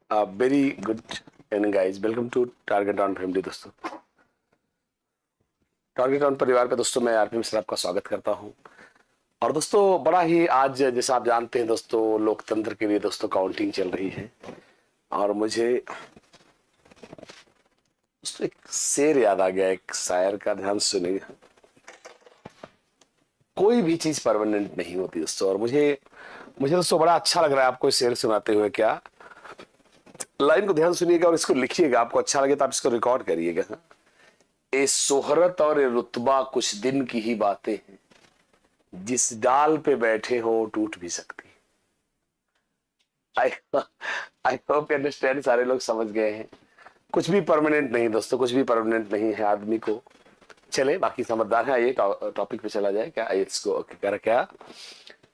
Very good evening guys, welcome to target on family. दोस्तों, target on परिवार पे दोस्तों मैं आरपी मिश्रा आपका स्वागत करता हूं। और दोस्तों, बड़ा ही आज जैसा आप जानते हैं दोस्तों, लोकतंत्र के लिए दोस्तों काउंटिंग चल रही है। और मुझे दोस्तों एक शेर याद आ गया, एक शायर का, ध्यान सुनिएगा। कोई भी चीज परमानेंट नहीं होती दोस्तों। और मुझे मुझे दोस्तों बड़ा अच्छा लग रहा है आपको शेर सुनाते हुए। क्या लाइन को ध्यान सुनिएगा और इसको लिखिएगा, आपको अच्छा लगे तो आप इसको रिकॉर्ड करिएगा। ए शोहरत और ए रुतबा कुछ दिन की ही बातें हैं, जिस डाल पे बैठे हो टूट भी सकती। आई आई होप यू अंडरस्टैंड, सारे लोग समझ गए हैं। कुछ भी परमानेंट नहीं दोस्तों, कुछ भी परमानेंट नहीं है आदमी को। चले, बाकी समझदार है। आइए टॉपिक पे चला जाए। क्या इसको क्या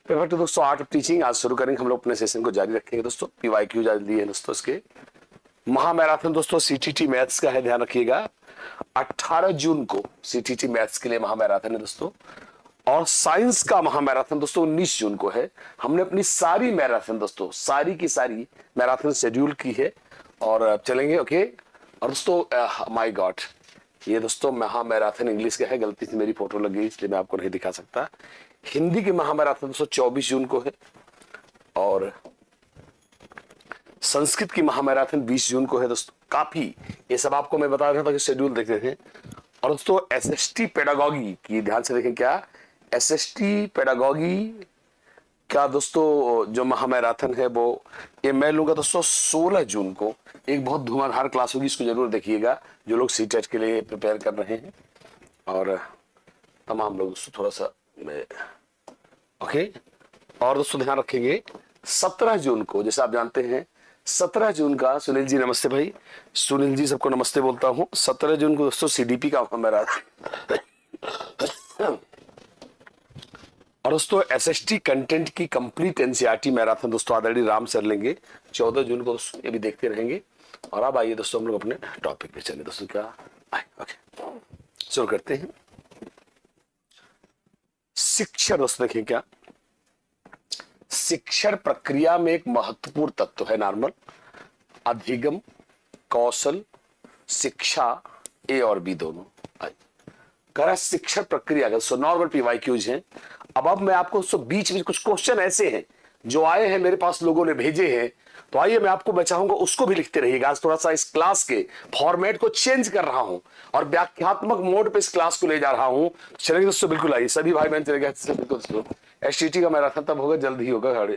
पेपर टू दोस्तों, आर्ट ऑफ टीचिंग आज शुरू करेंगे। हम लोग अपने सेशन को जारी रखेंगे दोस्तों। पीवाईक्यू जल्दी है दोस्तों। इसके महामैराथन दोस्तों सीटीटी मैथ्स का है, ध्यान रखिएगा। 18 जून को सीटीटी मैथ्स के लिए महामैराथन है दोस्तों। और साइंस का महामैराथन दोस्तों 19 जून को है। हमने अपनी सारी मैराथन दोस्तों, सारी की सारी मैराथन शेड्यूल की है और चलेंगे। ओके। और दोस्तों माय गॉड, ये दोस्तों महामैराथन इंग्लिश का है, गलती से मेरी फोटो लग गई इसलिए मैं आपको नहीं दिखा सकता। हिंदी के महामैराथन दोस्तों 24 जून को है। और संस्कृत की महामैराथन 20 जून को है दोस्तों। काफी ये सब आपको मैं बता रहा था कि शेड्यूल देख रहे थे। और दोस्तों एसएसटी पेडागॉगी की ध्यान से देखें। क्या एसएसटी पेडागॉगी का दोस्तों जो महामैराथन है वो ये मैं लूंगा दोस्तों 16 जून को। एक बहुत धुआंधार क्लास होगी, इसको जरूर देखिएगा जो लोग सीटेट के लिए प्रिपेयर कर रहे हैं। और तमाम लोग दोस्तों थोड़ा सा ओके। और दोस्तों ध्यान रखेंगे 17 जून को, जैसे आप जानते हैं 17 जून का, सुनील जी नमस्ते भाई, सुनील जी सबको नमस्ते बोलता हूं। 17 जून को दोस्तों सीडीपी का मैराथन। और दोस्तों एसएसटी कंटेंट की कंप्लीट एनसीईआरटी मैराथन दोस्तों आदरणीय राम सर लेंगे 14 जून को दोस्तों। ये भी देखते रहेंगे। और अब आइए दोस्तों हम लोग अपने टॉपिक पे चले दोस्तों। क्या ओके, शुरू करते हैं। शिक्षण दोस्तों देखिए, क्या शिक्षण प्रक्रिया में एक महत्वपूर्ण तत्व है नॉर्मल अधिगम, कौशल, शिक्षा, ए और बी दोनों। कह रहा शिक्षण प्रक्रिया का सो नॉर्मल पीवाईक्यूज हैं। अब मैं आपको बीच में कुछ क्वेश्चन ऐसे हैं जो आए हैं, मेरे पास लोगों ने भेजे हैं, तो आइए मैं चाहूंगा उसको भी लिखते रहिएगा। आज थोड़ा सा इस क्लास के फॉर्मेट को चेंज कर रहा हूं और व्याख्यात्मक मोड पे इस क्लास को ले जा रहा हूं। चलेंगे दोस्तों, बिल्कुल आइए सभी भाई बहन चले गए बिल्कुल दोस्तों। एसटीटी का मैराथन तब होगा, जल्द ही होगा।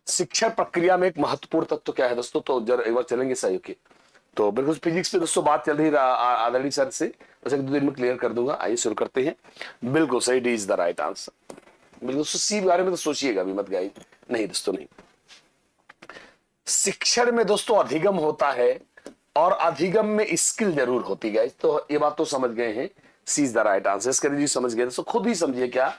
शिक्षण प्रक्रिया में एक महत्वपूर्ण तत्व क्या है दोस्तों, तो जरा एक बार चलेंगे सही। ओके, तो बिल्कुल फिजिक्स पे दोस्तों बात चल रही आदरणीय सर से, बस 1-2 दिन में क्लियर कर दूंगा। आइए शुरू करते हैं। बिल्कुल सही, D is the right answer. बिल्कुल दोस्तों, सी बारे में तो सोचिएगा भी मत गाइस। नहीं दोस्तों नहीं। शिक्षण में दोस्तों अधिगम होता है और अधिगम में स्किल जरूर होती है। तो ये बात तो समझ गए हैं, सी इज द राइट आंसर। इसके लिए समझ गए दोस्तों, खुद ही समझिए। क्या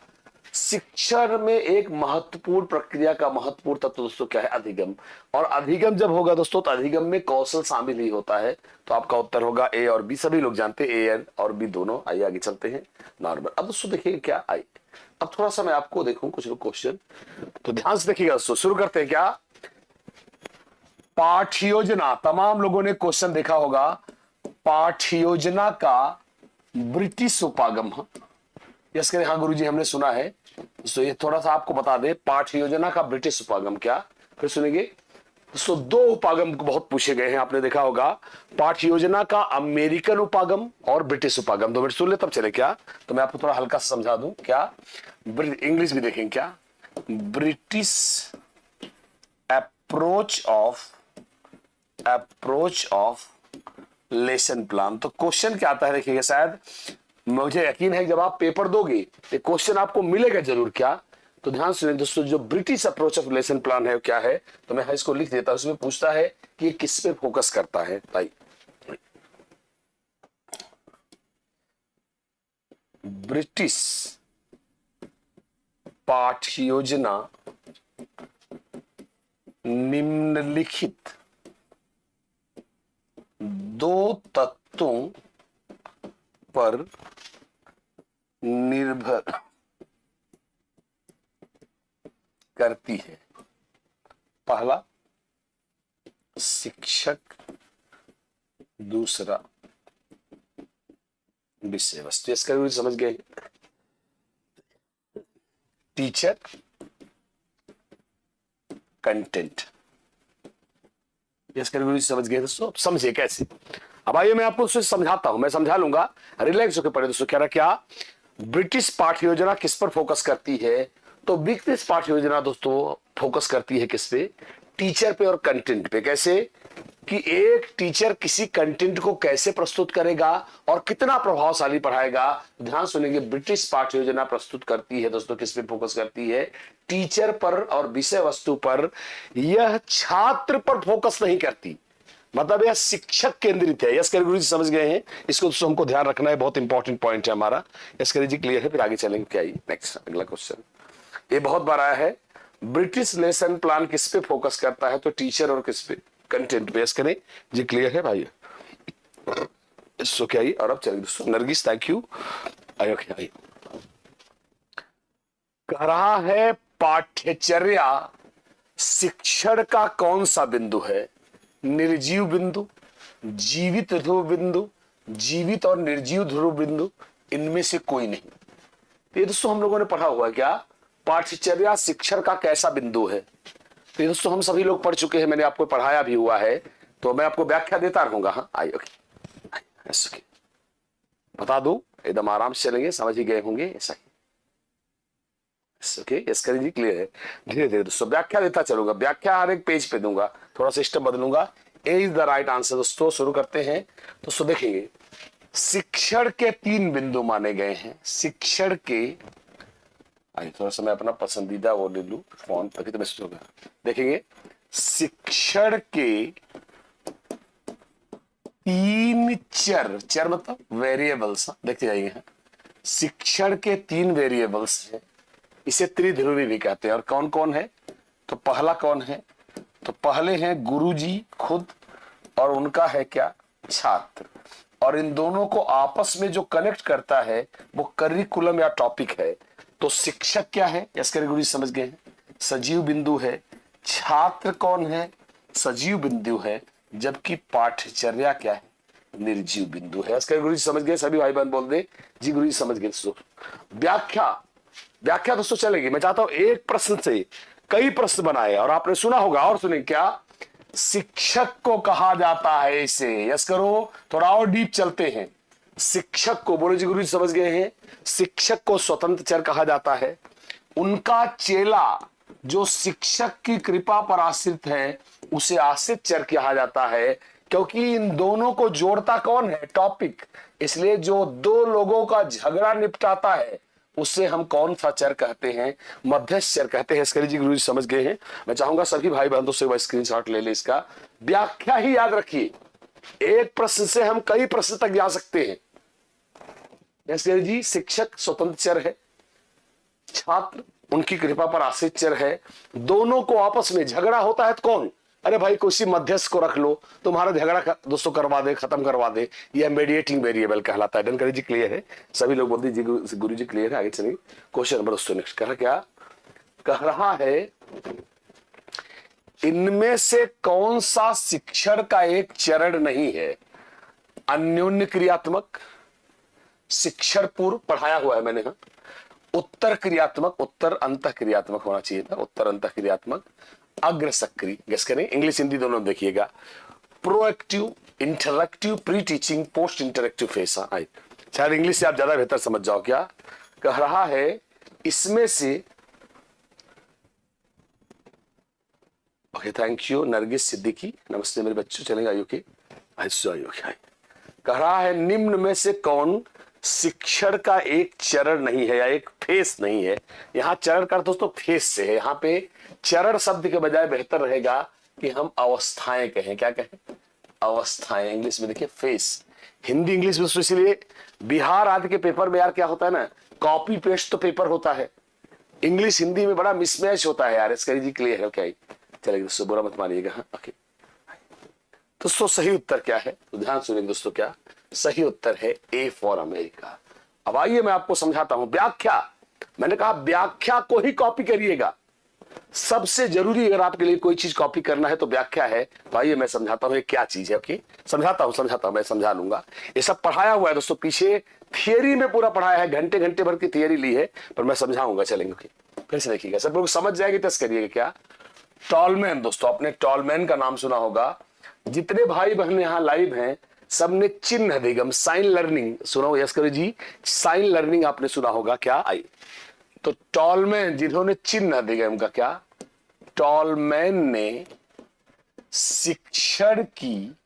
शिक्षण में एक महत्वपूर्ण प्रक्रिया का महत्वपूर्ण तत्व दोस्तों क्या है, अधिगम। और अधिगम जब होगा दोस्तों तो अधिगम में कौशल शामिल ही होता है। तो आपका उत्तर होगा ए और बी। सभी लोग जानते हैं ए और बी दोनों। आइए आगे चलते हैं नॉर्मल। अब दोस्तों देखिए क्या आई, अब थोड़ा सा मैं आपको देखूं कुछ लोग क्वेश्चन, तो ध्यान से देखिएगा दोस्तों। शुरू करते हैं। क्या पाठ्य योजना, तमाम लोगों ने क्वेश्चन देखा होगा। पाठ्य योजना का ब्रिटिश उपागम, यस करें हाँ गुरुजी हमने सुना है। तो ये थोड़ा सा आपको बता दे, पाठ्य योजना का ब्रिटिश उपागम क्या, फिर सुनेंगे। तो 2 उपागम बहुत पूछे गए हैं, आपने देखा होगा। पाठ्य योजना का अमेरिकन उपागम और ब्रिटिश उपागम। 2 मिनट सुन ले तब चले। क्या तो मैं आपको थोड़ा हल्का सा समझा दूं। क्या इंग्लिश भी देखेंगे। क्या British approach of lesson plan. तो क्वेश्चन क्या आता है देखिएगा। शायद मुझे यकीन है जब आप पेपर दोगे तो क्वेश्चन आपको मिलेगा जरूर। क्या तो ध्यान सुनिए दोस्तों, जो British approach of lesson plan है क्या है, तो मैं इसको लिख देता हूं। उसमें पूछता है कि ये किस पे फोकस करता है भाई। ब्रिटिश पाठ्य योजना निम्नलिखित 2 तत्वों पर निर्भर करती है। पहला शिक्षक, दूसरा विषय वस्तु। इसका भी समझ गए, टीचर, कंटेंट। इसका भी समझ गए दोस्तों। अब समझिए कैसे। अब आइए मैं आपको समझाता हूं, मैं समझा लूंगा, रिलैक्स होकर पढ़े दोस्तों। कह रहा क्या, ब्रिटिश पाठ्य योजना किस पर फोकस करती है? तो ब्रिटिश पाठ्य योजना दोस्तों फोकस करती है किस पे? टीचर पे और कंटेंट पे। कैसे कि एक टीचर किसी कंटेंट को कैसे प्रस्तुत करेगा और कितना प्रभावशाली पढ़ाएगा। ध्यान सुनेंगे, ब्रिटिश पाठ्य योजना प्रस्तुत करती है दोस्तों किस पे फोकस करती है? टीचर पर और विषय वस्तु पर। यह छात्र पर फोकस नहीं करती, मतलब यह शिक्षक केंद्रित है। यस गुरु जी समझ गए हैं। इसको दोस्तों हमको ध्यान रखना है, बहुत इंपॉर्टेंट पॉइंट है हमारा। यस जी क्लियर है, फिर आगे चलेंगे। क्या नेक्स्ट अगला क्वेश्चन, ये बहुत बार आया है। ब्रिटिश लेसन प्लान किस पे फोकस करता है? तो टीचर और किस पे? कंटेंट पे। यस करें जी, क्लियर है भाई। सो क्या ही, और अब चलिए दोस्तों, नरगिस थैंक यू। आयो क्या कह रहा है, पाठ्यचर्या शिक्षण का कौन सा बिंदु है? निर्जीव बिंदु, जीवित ध्रुव बिंदु, जीवित और निर्जीव ध्रुव बिंदु, इनमें से कोई नहीं। तो ये दोस्तों हम लोगों ने पढ़ा हुआ है क्या, पाठ्यचर्या शिक्षण का कैसा बिंदु है। तो ये दोस्तों हम सभी लोग पढ़ चुके हैं, मैंने आपको पढ़ाया भी हुआ है, तो मैं आपको व्याख्या देता रहूंगा। हाँ आइए, ओके बता दूं, एकदम आराम से चलेंगे, समझ ही गए होंगे ऐसा ही। ओके यस करिए जी, क्लियर है। धीरे धीरे दोस्तों व्याख्या देता चलूंगा, व्याख्या हर एक पेज पे दूंगा, थोड़ा सिस्टम बदलूंगा। ए इज द राइट आंसर दोस्तों। शुरू करते हैं दोस्तों। देखेंगे, शिक्षण के 3 बिंदु माने गए हैं। शिक्षण के, आइए थोड़ा सा मैं अपना पसंदीदा वो ले लूं फॉन्ट, तभी तो बेस्ट होगा। देखेंगे, शिक्षण के 3 चर, चर मतलब वेरिएबल्स, देखते जाइए। शिक्षण के 3 वेरिएबल्स हैं, इसे त्रिध्रुवी भी कहते हैं। और कौन कौन है? तो पहला कौन है? तो पहले हैं गुरुजी खुद, और उनका है क्या? छात्र। और इन दोनों को आपस में जो कनेक्ट करता है वो करिकुलम या टॉपिक है। तो शिक्षक क्या है? इसके गुरुजी समझ गए हैं, सजीव बिंदु है। छात्र कौन है? सजीव बिंदु है। जबकि पाठ्यचर्या क्या है? निर्जीव बिंदु है। इसके गुरुजी समझ गए। सभी भाई बहन बोल दे जी गुरुजी समझ गए। व्याख्या, व्याख्या दोस्तों चलेगी। मैं चाहता हूं एक प्रश्न से कई प्रश्न बनाए, और आपने सुना होगा, और सुने क्या, शिक्षक को कहा जाता है इसे। यस करो, थोड़ा और डीप चलते हैं। शिक्षक को, बोलो जी गुरु जी समझ गए हैं, शिक्षक को स्वतंत्र चर कहा जाता है। उनका चेला जो शिक्षक की कृपा पर आश्रित है उसे आश्रित चर कहा जाता है, क्योंकि इन दोनों को जोड़ता कौन है? टॉपिक। इसलिए जो 2 लोगों का झगड़ा निपटाता है उससे हम कौन सा चर कहते हैं? मध्यस्थ चर कहते हैं। इसके जी गुरु जी समझ गए हैं। मैं चाहूंगा सभी भाई बंधुओं से वह स्क्रीनशॉट ले ले। इसका व्याख्या ही याद रखिए, एक प्रश्न से हम कई प्रश्न तक जा सकते हैं। जैसे जी शिक्षक स्वतंत्र चर है, छात्र उनकी कृपा पर आश्रित चर है। दोनों को आपस में झगड़ा होता है तो कौन? अरे भाई किसी मध्यस्थ को रख लो, तुम्हारा झगड़ा दोस्तों करवा दे, खत्म करवा दे। यह मीडिएटिंग वेरिएबल कहलाता है। डनकरी जी क्लियर है? सभी लोग बोलते जी गुरु जी क्लियर है। आगे चलिए क्वेश्चन नंबर दोस्तों नेक्स्ट कह रहा क्या, कह रहा है इनमें से कौन सा शिक्षण का एक चरण नहीं है? अन्योन्य क्रियात्मक, शिक्षण पूर्व पढ़ाया हुआ है मैंने, हाँ। उत्तर क्रियात्मक, उत्तर अंतः क्रियात्मक होना चाहिए था, उत्तर अंतः क्रियात्मक। अग्र सक्रिय, गेस करें, इंग्लिश हिंदी दोनों देखिएगा। Proactive, interactive, pre teaching, post interactive phase. आई शायद इंग्लिश से आप ज्यादा बेहतर समझ जाओ। क्या कह रहा है, इसमें से, okay thank you Nargis Siddiqui, नमस्ते मेरे बच्चों, चलेगा आयु के आयु। कह रहा है निम्न में से कौन शिक्षण का एक चरण नहीं है या एक फेस नहीं है? यहां चरण का दोस्तों फेस से है। यहां पे चरण शब्द के बजाय बेहतर रहेगा कि हम अवस्थाएं कहें। क्या कहें? अवस्थाएं। इंग्लिश में देखिए फेस, हिंदी इंग्लिश में दोस्तों। इसलिए बिहार आदि के पेपर में यार क्या होता है ना, कॉपी पेस्ट तो पेपर होता है, इंग्लिश हिंदी में बड़ा मिसमैच होता है यार। इसका जी क्लियर है? क्या चलेगा दोस्तों, बुरा मत मानिएगा। हाँ ओके दोस्तों, सही उत्तर क्या है? तो ध्यान सुनिए दोस्तों, क्या सही उत्तर है? A for America. अब आइए मैं आपको समझाता हूं व्याख्या। मैंने कहा व्याख्या को ही कॉपी करिएगा, सबसे जरूरी अगर आपके लिए कोई चीज कॉपी करना है तो व्याख्या है। भाई मैं समझाता हूं ये क्या चीज है। ओके, समझाता हूं मैं समझा लूंगा। ये सब पढ़ाया हुआ है दोस्तों, पीछे थियरी में पूरा पढ़ाया है, घंटे घंटे भर की थियरी ली है, पर मैं समझाऊंगा। चलेंगे ओके, फिर से देखिएगा, सब लोग समझ जाएंगे, टेस्ट करिएगा। क्या टॉलमैन दोस्तों, आपने टॉलमैन का नाम सुना होगा। जितने भाई बहन यहाँ लाइव हैं सबने चिन्ह दिगम साइन लर्निंग सुना हो? यस करो जी, साइन लर्निंग आपने सुना होगा। क्या आई तो टॉलमैन जिन्होंने चिन्ह दिगम का, क्या टॉलमैन ने शिक्षण की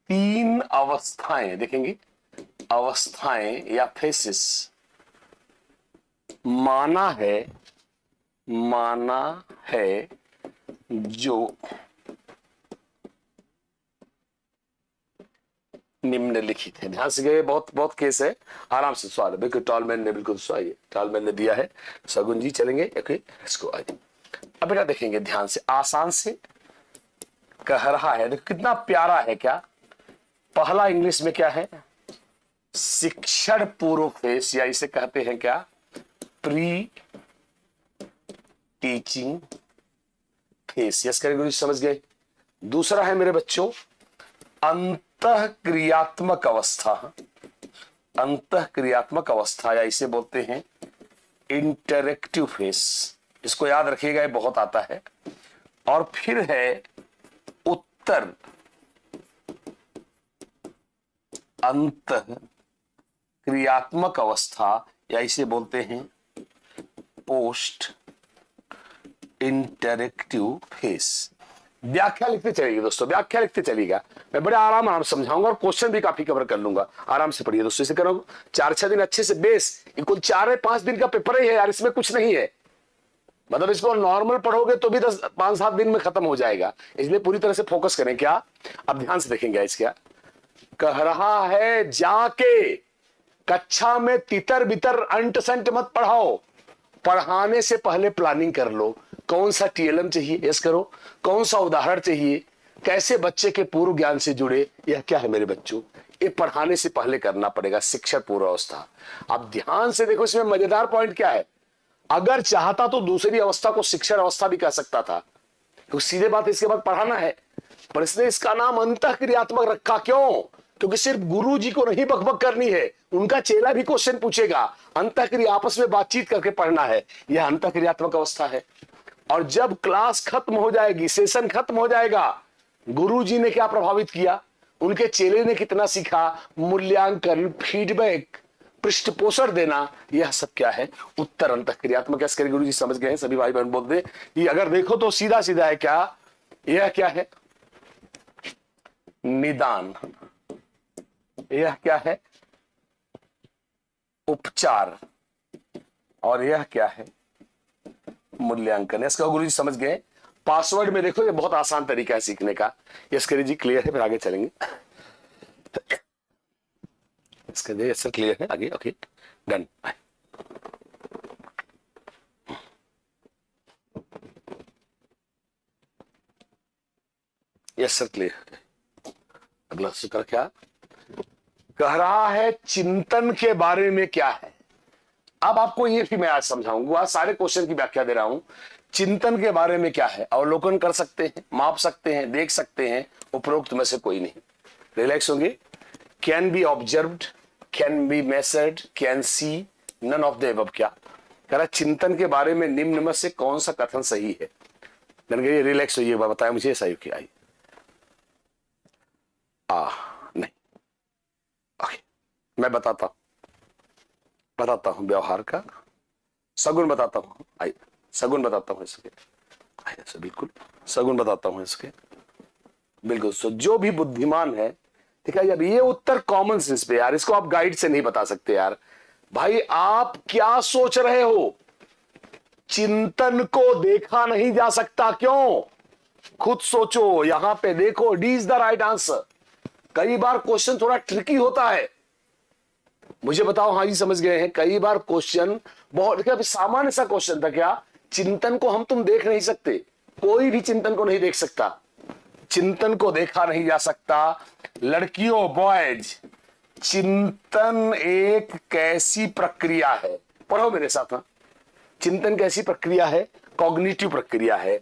3 अवस्थाएं, देखेंगे अवस्थाएं या फेसिस माना है जो निम्नलिखित है। ध्यान से गए, बहुत बहुत केस है, आराम से सवाल है। बिल्कुल टॉलमैन ने बिल्कुल सही, टॉलमैन ने दिया है। सगुन जी चलेंगे ओके, इसको आइए अब बेटा देखेंगे ध्यान से, आसान से कह रहा है, देखो कितना प्यारा है। क्या पहला इंग्लिश में क्या है? शिक्षण पूर्व फेस, या इसे कहते हैं क्या? Pre teaching face. यस करेंगे, समझ गए। दूसरा है मेरे बच्चों अंतः क्रियात्मक अवस्था। अंतः क्रियात्मक अवस्था, या इसे बोलते हैं इंटरेक्टिव फेस। इसको याद रखिएगा, ये बहुत आता है। और फिर है उत्तर अंतः क्रियात्मक अवस्था, या इसे बोलते हैं पोस्ट इंटरेक्टिव फेस। व्याख्या लिखते चलिए दोस्तों, व्याख्या लिखते चलिएगा। मैं बड़े आराम से समझाऊंगा और क्वेश्चन भी काफी कवर कर लूंगा। आराम से पढ़िए दोस्तों, इसे करो 4-6 दिन अच्छे से बेस। कुल 4-5 दिन का पेपर ही है यार, इसमें कुछ नहीं है। मतलब इसको नॉर्मल पढ़ोगे तो भी 5-7 दिन में खत्म हो जाएगा, इसलिए पूरी तरह से फोकस करें। क्या अब ध्यान से देखेंगे, इस क्या कह रहा है? जाके कक्षा में तितर बितर अंट संट मत पढ़ाओ, पढ़ाने से पहले प्लानिंग कर लो। कौन सा टीएलएम चाहिए, यस करो, कौन सा उदाहरण चाहिए, कैसे बच्चे के पूर्व ज्ञान से जुड़े, यह क्या है मेरे बच्चों, ये पढ़ाने से पहले करना पड़ेगा। शिक्षण पूर्व अवस्था। अब ध्यान से देखो, इसमें मजेदार पॉइंट क्या है? अगर चाहता तो दूसरी अवस्था को शिक्षण अवस्था भी कह सकता था, तो सीधे बात इसके बाद पढ़ाना है, पर इसने इसका नाम अंतः क्रियात्मक रखा। क्यों? क्योंकि सिर्फ गुरु जी को नहीं बकबक करनी है, उनका चेला भी क्वेश्चन पूछेगा। अंतः क्रिया आपस में बातचीत करके पढ़ना है, यह अंतः क्रियात्मक अवस्था है। और जब क्लास खत्म हो जाएगी, सेशन खत्म हो जाएगा, गुरु जी ने क्या प्रभावित किया, उनके चेले ने कितना सीखा, मूल्यांकन, फीडबैक, पृष्ठपोषण देना, यह सब क्या है? उत्तर अंतः क्रियात्मक। कैसे गुरु जी समझ गए हैं सभी भाई बहन? बोल दे ये, अगर देखो तो सीधा सीधा है। क्या यह क्या है? निदान। यह क्या है? उपचार। और यह क्या है? मूल्यांकन। इसका गुरु जी समझ गए। पासवर्ड में देखो, ये बहुत आसान तरीका है सीखने का। यस करिए जी, क्लियर है, फिर आगे चलेंगे। इसका जी सर क्लियर है, आगे okay done. Yes sir clear. अगला सूत्र क्या कह रहा है? चिंतन के बारे में क्या है? अब आपको ये भी मैं आज समझाऊंगा, आज सारे क्वेश्चन की व्याख्या दे रहा हूं। चिंतन के बारे में क्या है? अवलोकन कर सकते हैं, माप सकते हैं, देख सकते हैं, उपरोक्त में से कोई नहीं। रिलैक्स होंगे। Can be observed, can be measured, can see, none of the above. क्या कह रहा? चिंतन के बारे में निम्न में से कौन सा कथन सही है? रिलैक्स होइए, बताया मुझे सही क्या आई। नहीं, ओके मैं बताता हूं व्यवहार का सगुण बताता हूं। आइए सगुण बताता हूं इसके, आइए बिल्कुल सगुण बताता हूं इसके, बिल्कुल। सो जो भी बुद्धिमान है, ठीक है। अब ये उत्तर कॉमन सेंस पे यार, इसको आप गाइड से नहीं बता सकते यार। भाई आप क्या सोच रहे हो? चिंतन को देखा नहीं जा सकता, क्यों? खुद सोचो, यहां पे देखो, D is the right answer. कई बार क्वेश्चन थोड़ा ट्रिकी होता है, मुझे बताओ। हाँ जी समझ गए हैं। कई बार क्वेश्चन बहुत सामान्य सा क्वेश्चन था। क्या चिंतन को हम तुम देख नहीं सकते? कोई भी चिंतन को नहीं देख सकता, चिंतन को देखा नहीं जा सकता। लड़कियों, बॉयज, चिंतन एक कैसी प्रक्रिया है? पढ़ो मेरे साथ। चिंतन कैसी प्रक्रिया है? कॉग्निटिव प्रक्रिया है।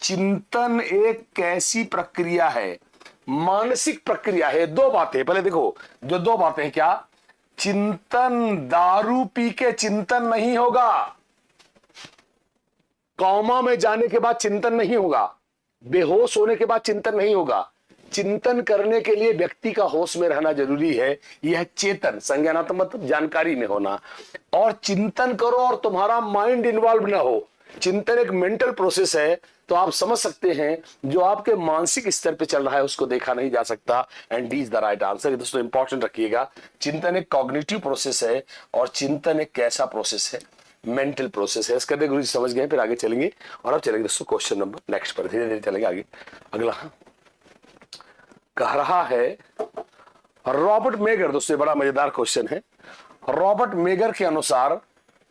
चिंतन एक कैसी प्रक्रिया है? मानसिक प्रक्रिया है। दो बातें, पहले देखो जो दो बातें, क्या? चिंतन दारू पी के चिंतन नहीं होगा, कौमा में जाने के बाद चिंतन नहीं होगा, बेहोश होने के बाद चिंतन नहीं होगा। चिंतन करने के लिए व्यक्ति का होश में रहना जरूरी है। यह चेतन संज्ञानात्मक जानकारी में होना, और चिंतन करो और तुम्हारा माइंड इन्वॉल्व ना हो। चिंतन एक मेंटल प्रोसेस है, तो आप समझ सकते हैं जो आपके मानसिक स्तर पे चल रहा है उसको देखा नहीं जा सकता। And D is the right answer. दोस्तों इंपॉर्टेंट रखिएगा, चिंतन एक कॉग्निटिव प्रोसेस है और चिंतन एक कैसा प्रोसेस है? मेंटल प्रोसेस है। इसका गुरु जी समझ गए, फिर आगे चलेंगे। और अब चलेंगे दोस्तों क्वेश्चन नंबर नेक्स्ट पर, धीरे धीरे चलेंगे आगे। अगला कह रहा है रॉबर्ट मेगर, दोस्तों बड़ा मजेदार क्वेश्चन है। रॉबर्ट मेगर के अनुसार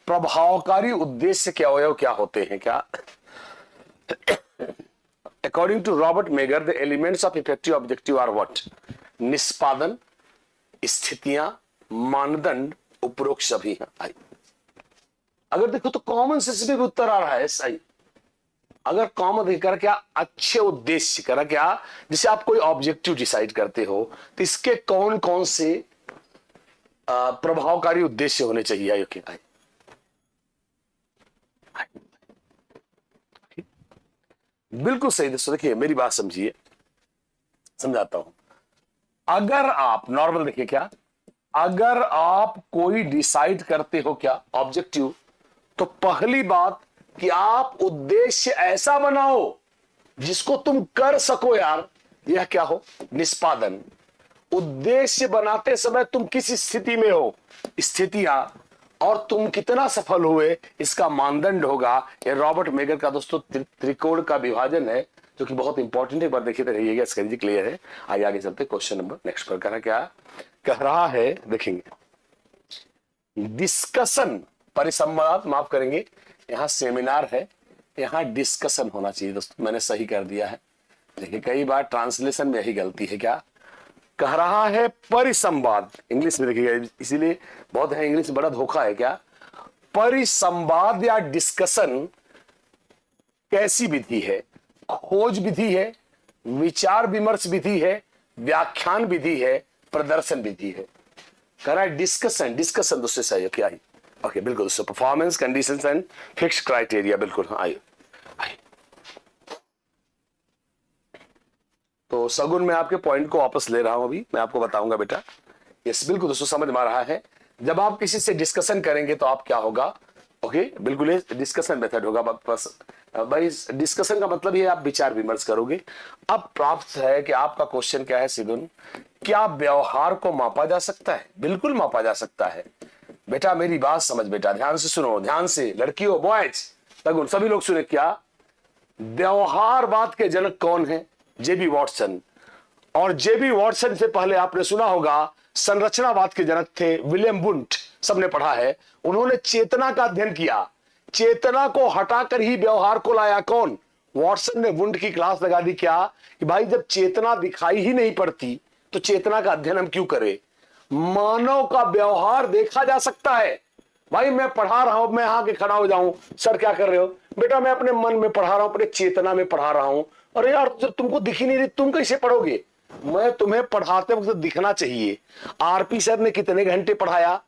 प्रभावकारी उद्देश्य के अवयव क्या होते हैं? क्या? According to Robert Mager, the elements of effective objective are what? निष्पादन, स्थितियां, मानदंड, उपरोक्त सभी हैं। आई अगर देखो तो कॉमन सेंस में भी उत्तर आ रहा है सही। अगर कॉमन कर क्या? अच्छे उद्देश्य करा क्या? जैसे आप कोई ऑब्जेक्टिव डिसाइड करते हो तो इसके कौन कौन से प्रभावकारी उद्देश्य होने चाहिए? आई ओके, आई बिल्कुल सही। दोस्तों देखिए मेरी बात समझिए, समझाता हूं। अगर आप नॉर्मल देखिए, क्या अगर आप कोई डिसाइड करते हो क्या ऑब्जेक्टिव, तो पहली बात कि आप उद्देश्य ऐसा बनाओ जिसको तुम कर सको यार। यह क्या हो? निष्पादन। उद्देश्य बनाते समय तुम किस स्थिति में हो, स्थितियां, और तुम कितना सफल हुए इसका मानदंड होगा। ये रॉबर्ट मेगर का दोस्तों त्रिकोण का विभाजन है, जो कि बहुत इंपॉर्टेंट है। एक बार देखिए तो रहिएगा, इसका जी क्लियर है। आइए आगे चलते क्वेश्चन नंबर नेक्स्ट पर। क्या कह रहा है देखेंगे। डिस्कशन, परिसंवाद, माफ करेंगे, यहां सेमिनार है, यहां डिस्कशन होना चाहिए। दोस्तों मैंने सही कर दिया है। देखिए कई बार ट्रांसलेशन में यही गलती है। क्या कह रहा है? परिसंवाद। इंग्लिश में देखिएगा, इसीलिए बहुत है इंग्लिश बड़ा धोखा है। क्या परिसंवाद या डिस्कशन कैसी विधि है? खोज विधि है, विचार विमर्श विधि है, व्याख्यान विधि है, प्रदर्शन विधि है। कह रहा है डिस्कशन। डिस्कशन दोस्तों सही है क्या? ओके बिल्कुल दोस्तों। Performance conditions and fix criteria, बिल्कुल हाँ। आइए तो सगुन मैं आपके पॉइंट को वापस ले रहा हूं, अभी मैं आपको बताऊंगा बेटा। यस बिल्कुल दोस्तों समझ में आ रहा है। जब आप किसी से डिस्कशन करेंगे तो आप क्या होगा? ओके बिल्कुल ये डिस्कशन मेथड होगा। बस भाई डिस्कशन का मतलब ये आप विचार विमर्श करोगे। अब प्राप्त है कि आपका क्वेश्चन क्या है सिगुन? क्या व्यवहार को मापा जा सकता है? बिल्कुल मापा जा सकता है बेटा। मेरी बात समझ बेटा, ध्यान से सुनो, ध्यान से, लड़कियों बॉयज सगुन सभी लोग सुने। क्या व्यवहारवाद के जनक कौन है? जेबी वॉटसन। और जेबी वॉटसन से पहले आपने सुना होगा संरचनावाद के जनक थे विलियम वुंट, सबने पढ़ा है। उन्होंने चेतना का अध्ययन किया, चेतना को हटाकर ही व्यवहार को लाया। कौन? वॉटसन ने वुंट की क्लास लगा दी। क्या कि भाई जब चेतना दिखाई ही नहीं पड़ती तो चेतना का अध्ययन हम क्यों करें? मानव का व्यवहार देखा जा सकता है। भाई मैं पढ़ा रहा हूं, मैं आके खड़ा हो जाऊं, सर क्या कर रहे हो? बेटा मैं अपने मन में पढ़ा रहा हूं, अपने चेतना में पढ़ा रहा हूं। अरे यार जब तुमको दिख ही नहीं रही तुम कैसे पढ़ोगे? मैं तुम्हें पढ़ाते वक्त दिखना चाहिए। आरपी सर ने कितने घंटे पढ़ाया,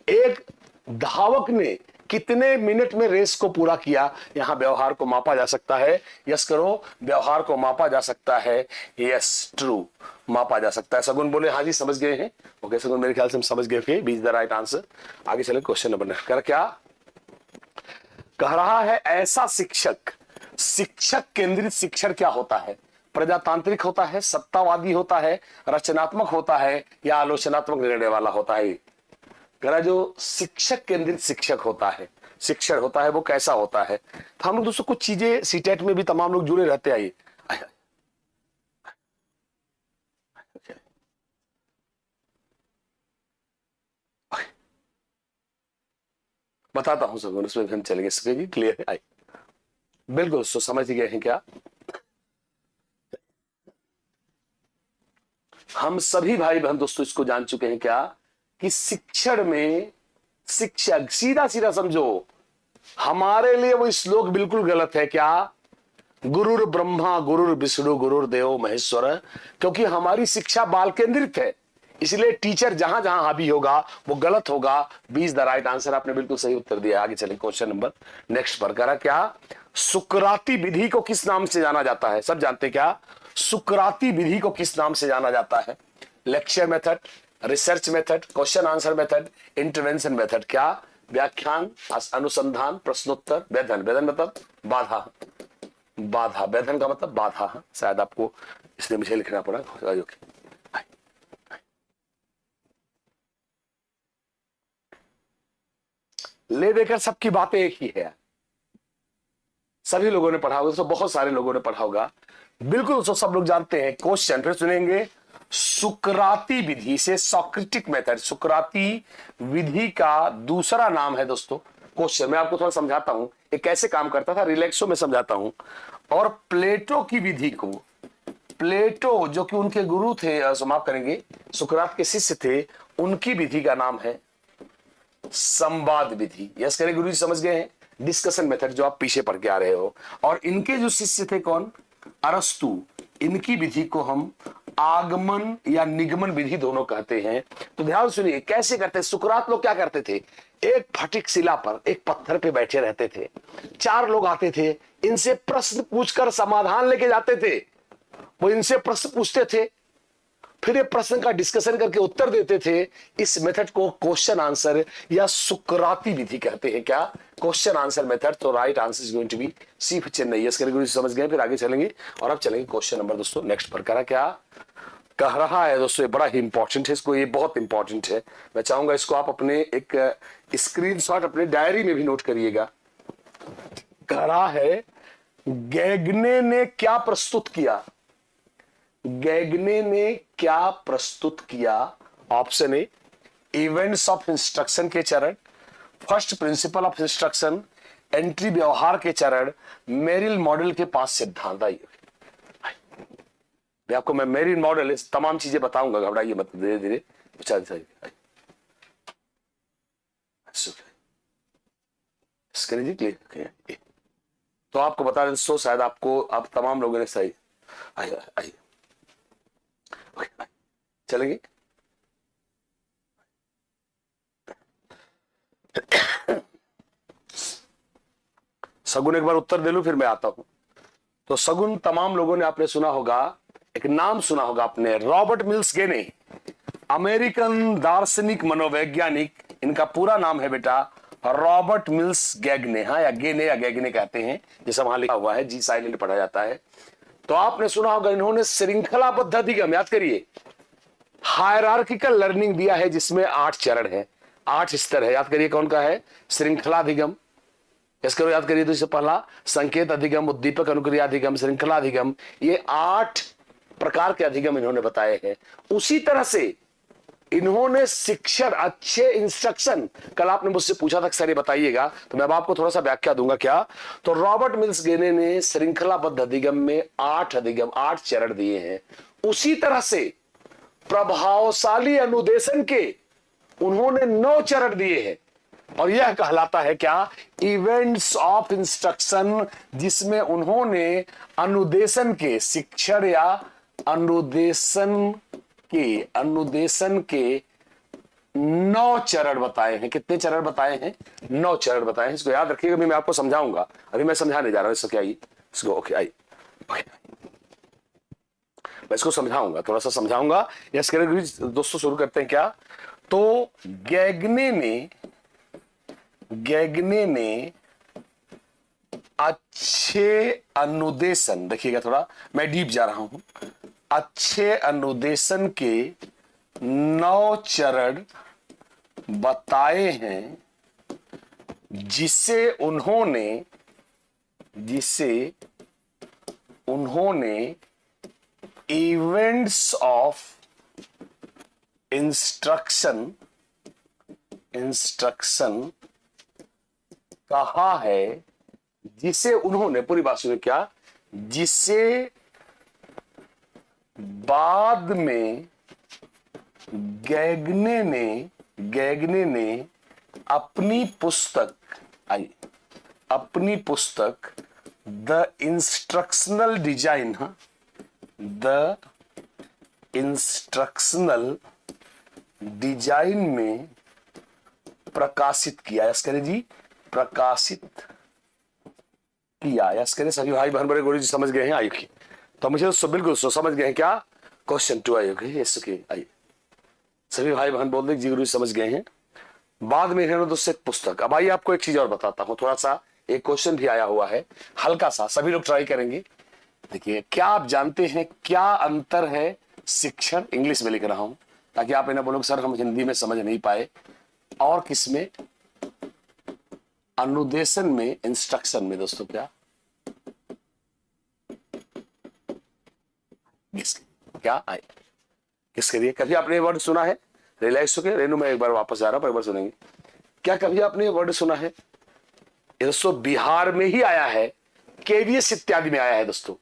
एक धावक ने कितने मिनट में रेस को पूरा किया, यहां व्यवहार को मापा जा सकता है। यस करो, व्यवहार को मापा जा सकता है। यस ट्रू, मापा जा सकता है। सगुन बोले हाँ जी समझ गए हैं। ओके सगुन मेरे ख्याल से हम समझ गए थे, B is the right answer. आगे चले क्वेश्चन नंबर नेक्स्ट। कर क्या कह रहा है? ऐसा शिक्षक, शिक्षक केंद्रित शिक्षण क्या होता है? प्रजातांत्रिक होता है, सत्तावादी होता है, रचनात्मक होता है, या आलोचनात्मक निर्णय वाला होता है? कह रहा जो शिक्षक केंद्रित शिक्षक होता है, शिक्षण होता है, वो कैसा होता है? तो हम लोग दोस्तों कुछ चीजें सीटेट में भी तमाम लोग जुड़े रहते हैं। बताता हूं सब, उसमें हम चलेंगे। जी क्लियर है? आई बिल्कुल दोस्तों समझ गए हैं क्या? हम सभी भाई बहन दोस्तों इसको जान चुके हैं क्या कि शिक्षण में शिक्षक, सीधा सीधा समझो, हमारे लिए वो श्लोक बिल्कुल गलत है। क्या? गुरुर ब्रह्मा गुरुर विष्णु गुरुर देवो महेश्वर, क्योंकि हमारी शिक्षा बाल केंद्रित है, इसलिए टीचर जहां जहां हावी होगा वो गलत होगा। B is the right answer. आपने बिल्कुल सही उत्तर दिया। आगे चलें क्वेश्चन नंबर नेक्स्ट पर। करा क्या? सुकराती विधि को किस नाम से जाना जाता है? सब जानते हैं क्या? सुकराती विधि को किस नाम से जाना जाता है? Lecture method, research method, question answer method, intervention method. क्या? व्याख्यान, अनुसंधान, प्रश्नोत्तर, वेधन। वेधन मतलब बाधा, बाधा। वेधन का मतलब बाधा। शायद आपको इसलिए मुझे लिखना पड़ा। ले देकर सबकी बातें एक ही है। सभी लोगों ने पढ़ा होगा, तो बहुत सारे लोगों ने पढ़ा होगा, बिल्कुल तो सब लोग जानते हैं। क्वेश्चन फिर सुनेंगे। सुकराती विधि से सॉक्रेटिक मेथड, सुकराती विधि का दूसरा नाम है दोस्तों। क्वेश्चन मैं आपको थोड़ा समझाता हूं ये कैसे काम करता था, रिलैक्सो में समझाता हूं। और प्लेटो की विधि को, प्लेटो जो कि उनके गुरु थे, समाप्त करेंगे, सुकरात के शिष्य थे, उनकी विधि का नाम है संवाद विधि। यस करें गुरु जी, समझ गए हैं? डिस्कशन मेथड जो आप पीछे पढ़ के आ रहे हो। और इनके जो शिष्य थे कौन? अरस्तु। इनकी विधि को हम आगमन या निगमन विधि दोनों कहते हैं। तो ध्यान सुनिए कैसे करते हैं। सुकरात लोग क्या करते थे? एक फटिक शिला पर, एक पत्थर पे बैठे रहते थे, 4 लोग आते थे, इनसे प्रश्न पूछकर समाधान लेके जाते थे। वो इनसे प्रश्न पूछते थे, फिर ये प्रश्न का डिस्कशन करके उत्तर देते थे। इस मेथड को क्वेश्चन आंसर या सुकराती विधि कहते हैं। क्या? Question answer method. तो right answer is going to be C for Chennai. Yes करेंगे, समझ गए? फिर आगे चलेंगे और अब चलेंगे क्वेश्चन नंबर दोस्तों नेक्स्ट पर। करा क्या कह रहा है दोस्तों? ये बड़ा ही इंपॉर्टेंट है, इसको, ये बहुत इंपॉर्टेंट है। मैं चाहूंगा इसको आप अपने एक स्क्रीनशॉट अपने डायरी में भी नोट करिएगा। कह रहा है गैगने ने क्या प्रस्तुत किया? गैगने ने क्या प्रस्तुत किया? Option A events of instruction के चरण, first principle of instruction, entry व्यवहार के चरण, मेरिल मॉडल के 5 सिद्धांत। आइए आपको मैं मेरिल मॉडल तमाम चीजें बताऊंगा, घबराइए मत, धीरे धीरे। तो आपको बता दें दोस्तों, शायद आपको, आप तमाम लोगों ने सही। आइए आइए चलेंगे। सगुन एक बार उत्तर दे लूं फिर मैं आता हूं। तो सगुन तमाम लोगों ने आपने सुना होगा, एक नाम सुना होगा आपने, रॉबर्ट मिल्स गेने, अमेरिकन दार्शनिक मनोवैज्ञानिक। इनका पूरा नाम है बेटा रॉबर्ट मिल्स गैगने। हाँ, या गेने या गैगने कहते हैं, जैसा वहां लिखा हुआ है, जी साइलेंट पढ़ा जाता है। तो आपने सुना होगा इन्होंने श्रृंखलाबद्ध अधिगम, याद करिए, हायरार्किकल लर्निंग दिया है, जिसमें 8 चरण है, 8 स्तर है। याद करिए कौन का है? श्रृंखलाधिगम। इसको याद करिए तो इससे पहला संकेत अधिगम, उद्दीपक अनुक्रिया अधिगम, श्रृंखला अधिगम, ये 8 प्रकार के अधिगम इन्होंने बताए हैं। उसी तरह से इन्होंने शिक्षण, अच्छे इंस्ट्रक्शन, कल आपने मुझसे पूछा था सर ये बताइएगा, तो मैं अब आपको थोड़ा सा व्याख्या दूंगा। क्या? तो रॉबर्ट मिल्स गेने ने श्रृंखलाबद्ध अधिगम में 8 अधिगम, 8 चरण दिए हैं। उसी तरह से प्रभावशाली अनुदेशन के उन्होंने 9 चरण दिए हैं, और यह कहलाता है क्या? इवेंट्स ऑफ इंस्ट्रक्शन, जिसमें उन्होंने अनुदेशन के, शिक्षण या अनुदेशन के 9 चरण बताए हैं। कितने चरण बताए हैं? 9 चरण बताए हैं। इसको याद रखिएगा, मैं आपको समझाऊंगा, अभी मैं समझाने जा रहा हूं। इसको क्या? इसको ओके, आई मैं इसको समझाऊंगा, थोड़ा सा समझाऊंगा। यस करेंगे दोस्तों, शुरू करते हैं। क्या? तो गैगने ने अच्छे अनुदेशन, देखिएगा थोड़ा मैं डीप जा रहा हूं, अच्छे अनुदेशन के 9 चरण बताए हैं, जिसे उन्होंने इवेंट्स ऑफ इंस्ट्रक्शन कहा है, जिसे उन्होंने, पूरी बात सुनिए, क्या? जिसे बाद में गैगने ने अपनी पुस्तक, आई अपनी पुस्तक the instructional design, the instructional design में प्रकाशित किया। यस करें जी, प्रकाशित किया। यस करें सभी भाई बहन बड़े गुरु जी समझ गए हैं? आइए तो मुझे तो बिल्कुल समझ गए हैं क्या? क्वेश्चन 2 आइए। यस ओके, आइए सभी भाई बहन बोल दे जी गुरु जी समझ गए हैं। बाद में इन्होंने दोस्तों एक पुस्तक। अब आइए आपको एक चीज और बताता हूं, थोड़ा सा एक क्वेश्चन भी आया हुआ है हल्का सा, सभी लोग ट्राई करेंगे। देखिए, क्या आप जानते हैं क्या अंतर है शिक्षण, इंग्लिश में लिख रहा हूं ताकि आप इन्हें बोलोगे सर हम हिंदी में समझ नहीं पाए, और किसमें? अनुदेशन में, इंस्ट्रक्शन में। दोस्तों क्या क्या आए किसके लिए? कभी आपने वर्ड सुना है? रिलैक्स होके रेनू में एक बार वापस जा रहा हूं, एक बार सुनेंगे। क्या कभी आपने वर्ड सुना है? दोस्तों बिहार में ही आया है, केवीएस इत्यादि में आया है। दोस्तों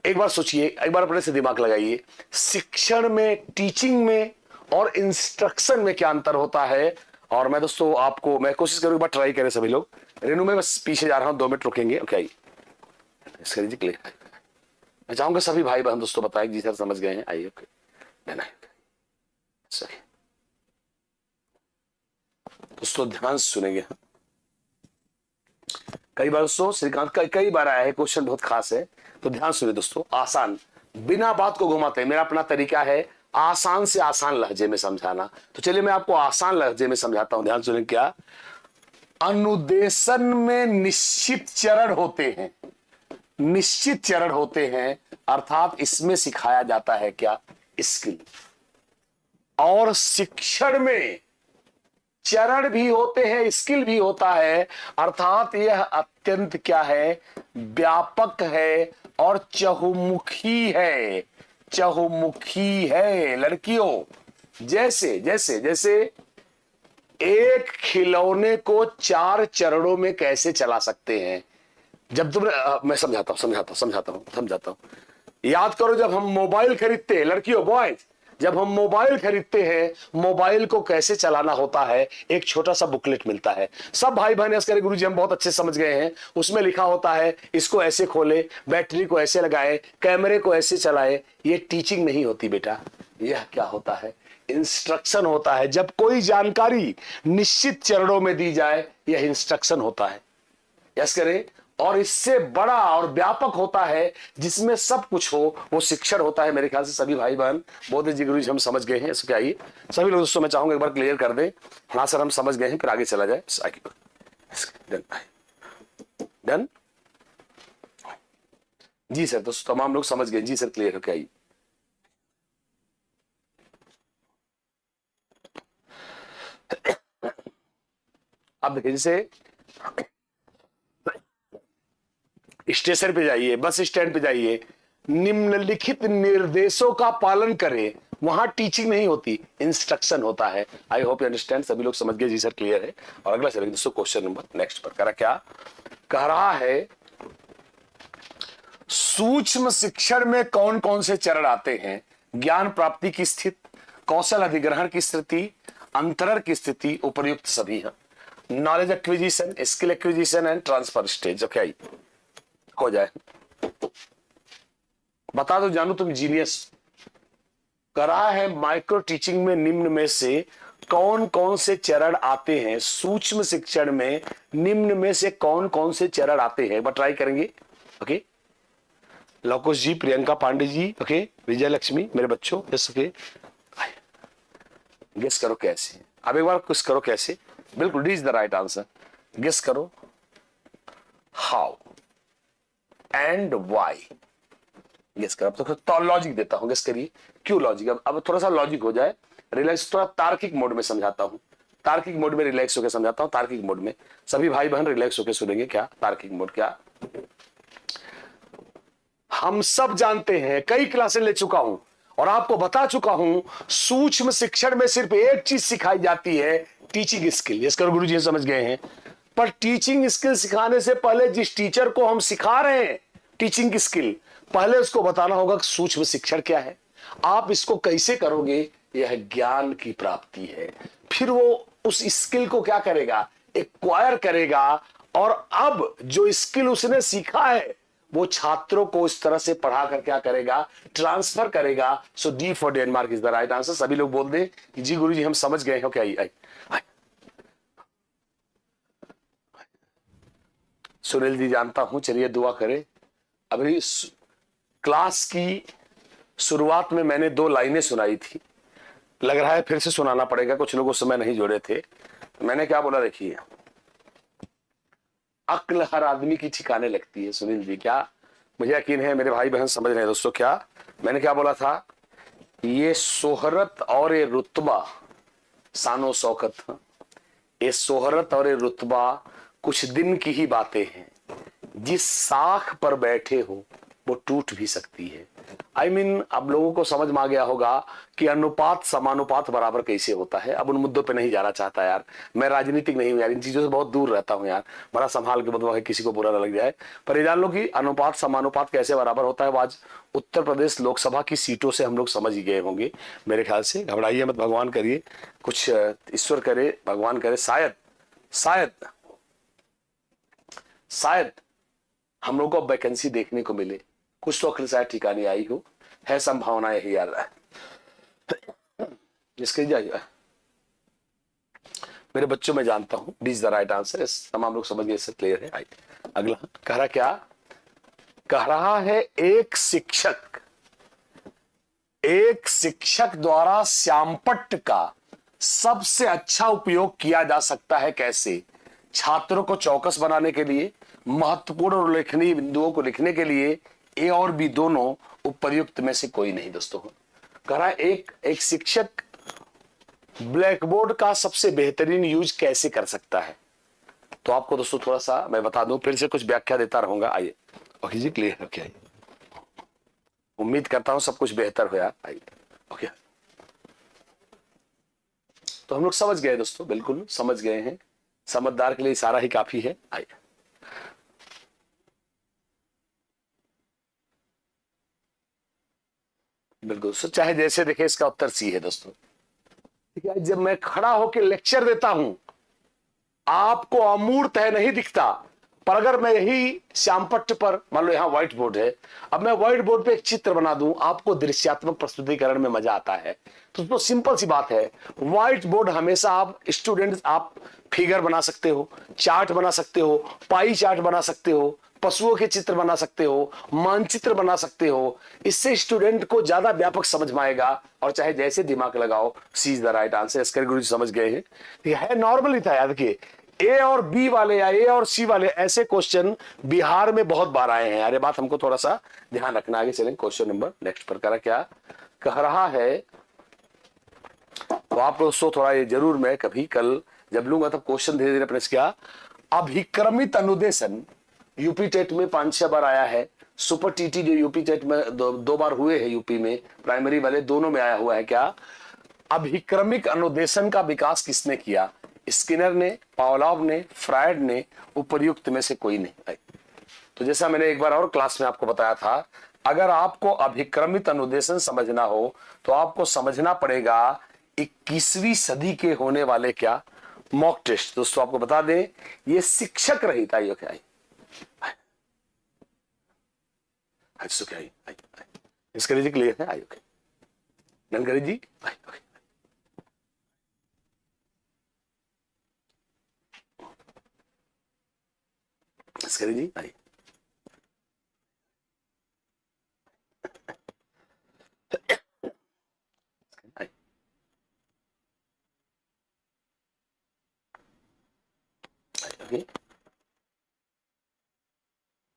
एक बार सोचिए, एक बार अपने से दिमाग लगाइए, शिक्षण में, टीचिंग में और इंस्ट्रक्शन में क्या अंतर होता है? और मैं दोस्तों आपको, मैं कोशिश करूंगा, एक बार ट्राई करें सभी लोग। रेनू में बस पीछे जा रहा हूं, 2 मिनट रुकेंगे। ओके आइए, इसका लीजिए क्लियर। मैं चाहूंगा सभी भाई बहन दोस्तों बताएं जी सर समझ गए हैं। आइए ओके, दोस्तों ध्यान से सुनेंगे। कई बार दोस्तों श्रीकांत का कई बार आया है क्वेश्चन, बहुत खास है, तो ध्यान सुनिए दोस्तों। आसान, बिना बात को घुमाते, मेरा अपना तरीका है आसान से आसान लहजे में समझाना। तो चलिए मैं आपको आसान लहजे में समझाता हूं, ध्यान सुनिए। क्या? अनुदेशन में निश्चित चरण होते हैं, निश्चित चरण होते हैं, अर्थात इसमें सिखाया जाता है क्या? स्किल। और शिक्षण में चरण भी होते हैं, स्किल भी होता है, अर्थात यह अत्यंत क्या है? व्यापक है और चहुमुखी है, चहुमुखी है लड़कियों। जैसे जैसे जैसे एक खिलौने को 4 चरणों में कैसे चला सकते हैं? जब तुमने, मैं समझाता हूं। याद करो, जब हम मोबाइल खरीदते हैं, लड़कियों बॉयज, जब हम मोबाइल खरीदते हैं, मोबाइल को कैसे चलाना होता है, एक छोटा सा बुकलेट मिलता है। सब भाई बहन इसके गुरुजी हम बहुत अच्छे समझ गए हैं। उसमें लिखा होता है इसको ऐसे खोले, बैटरी को ऐसे लगाए, कैमरे को ऐसे चलाए। ये टीचिंग नहीं होती बेटा, यह क्या होता है? इंस्ट्रक्शन होता है। जब कोई जानकारी निश्चित चरणों में दी जाए, यह इंस्ट्रक्शन होता है। यस करें। और इससे बड़ा और व्यापक होता है, जिसमें सब कुछ हो, वो शिक्षण होता है। मेरे ख्याल से सभी भाई बहन बोध जी गुरु जी हम समझ गए हैं। इसको क्या आइए सभी लोग दोस्तों मैं चाहूंगा एक बार क्लियर कर दें। हाँ सर हम समझ गए हैं, फिर आगे चला जाए। डन जी सर, दोस्तों तमाम लोग समझ गए जी सर, क्लियर हो क्या? आइए अब देखिए, जैसे स्टेशन पे जाइए, बस स्टैंड पे जाइए, निम्नलिखित निर्देशों का पालन करें, वहां टीचिंग नहीं होती, इंस्ट्रक्शन होता है। आई होप यू अंडरस्टैंड, सभी लोग समझ गए जी सर, क्लियर है। और अगला चलेंगे दोस्तों क्वेश्चन नंबर नेक्स्ट पर। कह रहा क्या? कह रहा है सूक्ष्म शिक्षण में कौन कौन से चरण आते हैं? ज्ञान प्राप्ति की स्थिति, कौशल अधिग्रहण की स्थिति, अंतरण की स्थिति, उपर्युक्त सभी है। Knowledge acquisition, skill acquisition and transfer stage. Okay हो जाए, बता दो जानू तुम जीनियस। करा है माइक्रो टीचिंग में निम्न में से कौन कौन से चरण आते हैं? सूक्ष्म शिक्षण में निम्न में से कौन कौन से चरण आते हैं? ट्राई करेंगे। ओके लौकुश जी, प्रियंका पांडे जी, ओके विजय लक्ष्मी, मेरे बच्चों, यस ओके। गेस करो कैसे? अब एक बार कुछ करो कैसे? बिल्कुल D is the right answer. Guess करो हाउ एंड वाई। गेस करो। तो लॉजिक देता हूं, गेस करिए क्यों लॉजिक। अब थोड़ा सा लॉजिक हो जाए, रिलैक्स, थोड़ा तार्किक मोड में समझाता हूं। तार्किक मोड में रिलैक्स होकर समझाता हूं। तार्किक मोड में सभी भाई बहन रिलैक्स होकर सुनेंगे। क्या तार्किक मोड? क्या हम सब जानते हैं, कई क्लासें ले चुका हूं और आपको बता चुका हूं, सूक्ष्म शिक्षण में सिर्फ एक चीज सिखाई जाती है, टीचिंग स्किल। इसका गुरु जी समझ गए हैं। पर टीचिंग स्किल सिखाने से पहले जिस टीचर को हम सिखा रहे हैं टीचिंग की स्किल, पहले उसको बताना होगा कि सूक्ष्म शिक्षण क्या है। आप इसको कैसे करोगे? यह ज्ञान की प्राप्ति है। फिर वो उस स्किल को क्या करेगा? एक्वायर करेगा और अब जो स्किल उसने सीखा है वो छात्रों को इस तरह से पढ़ाकर क्या करेगा, ट्रांसफर करेगा। So D for Denmark is the right answer. सभी लोग बोल दें कि जी गुरुजी हम समझ गए हो क्या। आई सुनील जी जानता हूं, चलिए दुआ करें। अभी क्लास की शुरुआत में मैंने 2 लाइनें सुनाई थी, लग रहा है फिर से सुनाना पड़ेगा, कुछ लोग उस समय नहीं जुड़े थे। मैंने क्या बोला देखिए, अक्ल हर आदमी की ठिकाने लगती है। सुनील जी क्या, मुझे यकीन है मेरे भाई बहन समझ रहे हैं दोस्तों। क्या मैंने क्या बोला था, ये शोहरत और ये रुतबा शानो शौकत, ये शोहरत और ये रुतबा कुछ दिन की ही बातें हैं। जिस साख पर बैठे हो वो टूट भी सकती है। आई मीन अब लोगों को समझ में आ गया होगा कि अनुपात समानुपात बराबर कैसे होता है। अब उन मुद्दों पे नहीं जाना चाहता यार, मैं राजनीतिक नहीं हूं यार, इन चीजों से बहुत दूर रहता हूं यार, बड़ा संभाल के बताऊं, किसी को बुरा ना लग जाए। पर ये जान लो कि अनुपात समानुपात कैसे बराबर होता है वो आज उत्तर प्रदेश लोकसभा की सीटों से हम लोग समझ ही गए होंगे मेरे ख्याल से। घबराइए मत, भगवान करिए कुछ, ईश्वर करे, भगवान करे, शायद शायद शायद हम लोग को वैकेंसी देखने को मिले, कुछ तो अक्ल शायद ठिकाने आई हो, है संभावना यही यार जिसके जाइए। मेरे बच्चों में जानता हूं D is the right answer, तमाम लोग समझ गए, क्लियर है। आई अगला कह रहा क्या, कह रहा है एक शिक्षक द्वारा श्यामपट्ट का सबसे अच्छा उपयोग किया जा सकता है कैसे। छात्रों को चौकस बनाने के लिए, महत्वपूर्ण और उल्लेखनीय बिंदुओं को लिखने के लिए, ए और बी दोनों उपर्युक्त में से कोई नहीं दोस्तों। कह रहा है एक शिक्षक ब्लैक बोर्ड का सबसे बेहतरीन यूज कैसे कर सकता है। तो आपको दोस्तों थोड़ा सा मैं बता दूं, फिर से कुछ व्याख्या देता रहूंगा। आइए ओके जी, क्लियर है क्या, उम्मीद करता हूं सब कुछ बेहतर हो यार। आइए ओके, तो हम लोग समझ गए दोस्तों, बिल्कुल समझ गए हैं, समझदार के लिए इशारा ही काफी है। आइए बिल्कुल, सो चाहे जैसे देखे इसका उत्तर सी है दोस्तों। ठीक है, जब मैं खड़ा होकर लेक्चर देता हूं आपको अमूर्त है नहीं दिखता, पर अगर मैं यही श्यामपट्ट पर, मान लो यहां व्हाइट बोर्ड है, अब मैं व्हाइट बोर्ड पे एक चित्र बना दूं, आपको दृश्यात्मक प्रस्तुतिकरण में मजा आता है। तो सिंपल सी बात है, व्हाइट बोर्ड हमेशा आप स्टूडेंट, आप फिगर बना सकते हो, चार्ट बना सकते हो, पाई चार्ट बना सकते हो, पशुओं के चित्र बना सकते हो, मानचित्र बना सकते हो। इससे स्टूडेंट को ज्यादा व्यापक समझ में आएगा, और चाहे जैसे दिमाग लगाओ, सी इज द राइट आंसर। इसके गुरु जी समझ गए हैं, ये है नॉर्मल ही था याद कि ए और बी वाले या ए और सी वाले ऐसे क्वेश्चन बिहार में बहुत बार आए हैं यार, ये बात हमको थोड़ा सा ध्यान रखना। आगे चलें, क्वेश्चन नंबर नेक्स्ट पर करा क्या कह रहा है, तो आप दोस्तों थोड़ा ये जरूर, मैं कभी कल जब लूंगा तब क्वेश्चन धीरे धीरे प्रश्न क्या, अभिक्रमित अनुदेशन यूपी टेट में 5-6 बार आया है, सुपर टीटी जो यूपी टेट में दो बार हुए हैं यूपी में, प्राइमरी वाले दोनों में आया हुआ है। क्या अभिक्रमिक अनुदेशन का विकास किसने किया, स्किनर ने, पावलोव ने, फ्रायड ने, उपर्युक्त में से कोई नहीं। तो जैसा मैंने एक बार और क्लास में आपको बताया था, अगर आपको अभिक्रमित अनुदेशन समझना हो तो आपको समझना पड़ेगा 21वीं सदी के होने वाले क्या मॉक टेस्ट। दोस्तों आपको बता दें ये शिक्षक रहित, आइए क्या इसके लिए क्लियर है, आइए ननकरी जी, आइए इसके जी, आइए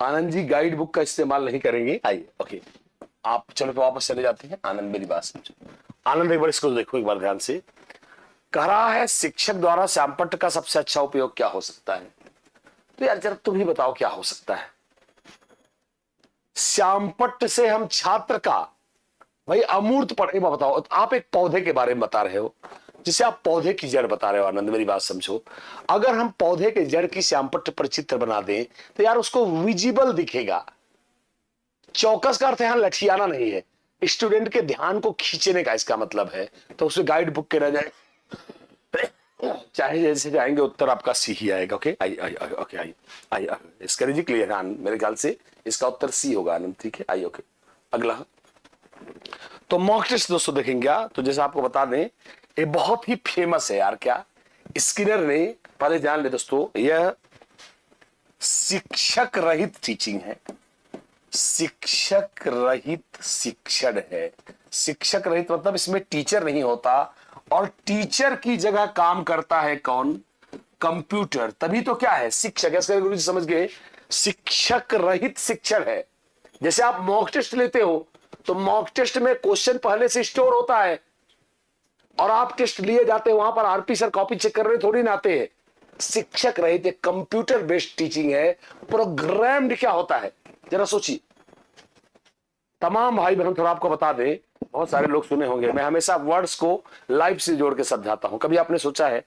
आनंद जी गाइड बुक का इस्तेमाल नहीं करेंगे, आइए ओके। आप चलो तो वापस चले जाते हैं। आनंद मेरी बात समझो, आनंद एक बार इसको देखो एक बार ध्यान से। कह रहा है शिक्षक द्वारा श्यामपट्ट का सबसे अच्छा उपयोग क्या हो सकता है। तो यार जरा तुम ही बताओ क्या हो सकता है। श्यामपट्ट से हम छात्र का भाई अमूर्त पढ़े, बताओ आप एक पौधे के बारे में बता रहे हो, जिसे आप पौधे की जड़ बता रहे हो। आनंद मेरी बात समझो, अगर हम पौधे के जड़ की श्यामपट्ट पर चित्र बना दें तो यार उसको विजिबल दिखेगा। चौकस का अर्थ यहां लठियाना नहीं है, स्टूडेंट के ध्यान को खींचने का इसका मतलब है। तो उसे गाइड बुक के रह जाए चाहे जैसे जाएंगे उत्तर आपका सी ही आएगा। Okay I I I okay I आई आई इसका जी क्लियर है मेरे ख्याल से इसका उत्तर सी होगा आनंद। ठीक है आई ओके। अगला तो मॉक टेस्ट दोस्तों देखेंगे क्या, तो जैसे आपको बता दें ये बहुत ही फेमस है यार, क्या स्किनर ने, पहले जान ले दोस्तों, यह शिक्षक रहित टीचिंग है, शिक्षक रहित शिक्षण है। शिक्षक रहित मतलब इसमें टीचर नहीं होता और टीचर की जगह काम करता है कौन, कंप्यूटर, तभी तो क्या है शिक्षक। ऐसे गुरु जी समझ गए, शिक्षक रहित शिक्षण है। जैसे आप मॉक टेस्ट लेते हो तो मॉक टेस्ट में क्वेश्चन पहले से स्टोर होता है और आप टेस्ट लिए जाते हो, वहां पर आरपी सर कॉपी चेक कर रहे थोड़ी ना आते हैं। शिक्षक रहित एक कंप्यूटर बेस्ड टीचिंग है। प्रोग्राम्ड क्या होता है जरा सोचिए। तमाम भाई बहन थोड़ा आपको बता दें, बहुत सारे लोग सुने होंगे, मैं हमेशा वर्ड्स को लाइफ से जोड़ के समझाता हूं। कभी आपने सोचा है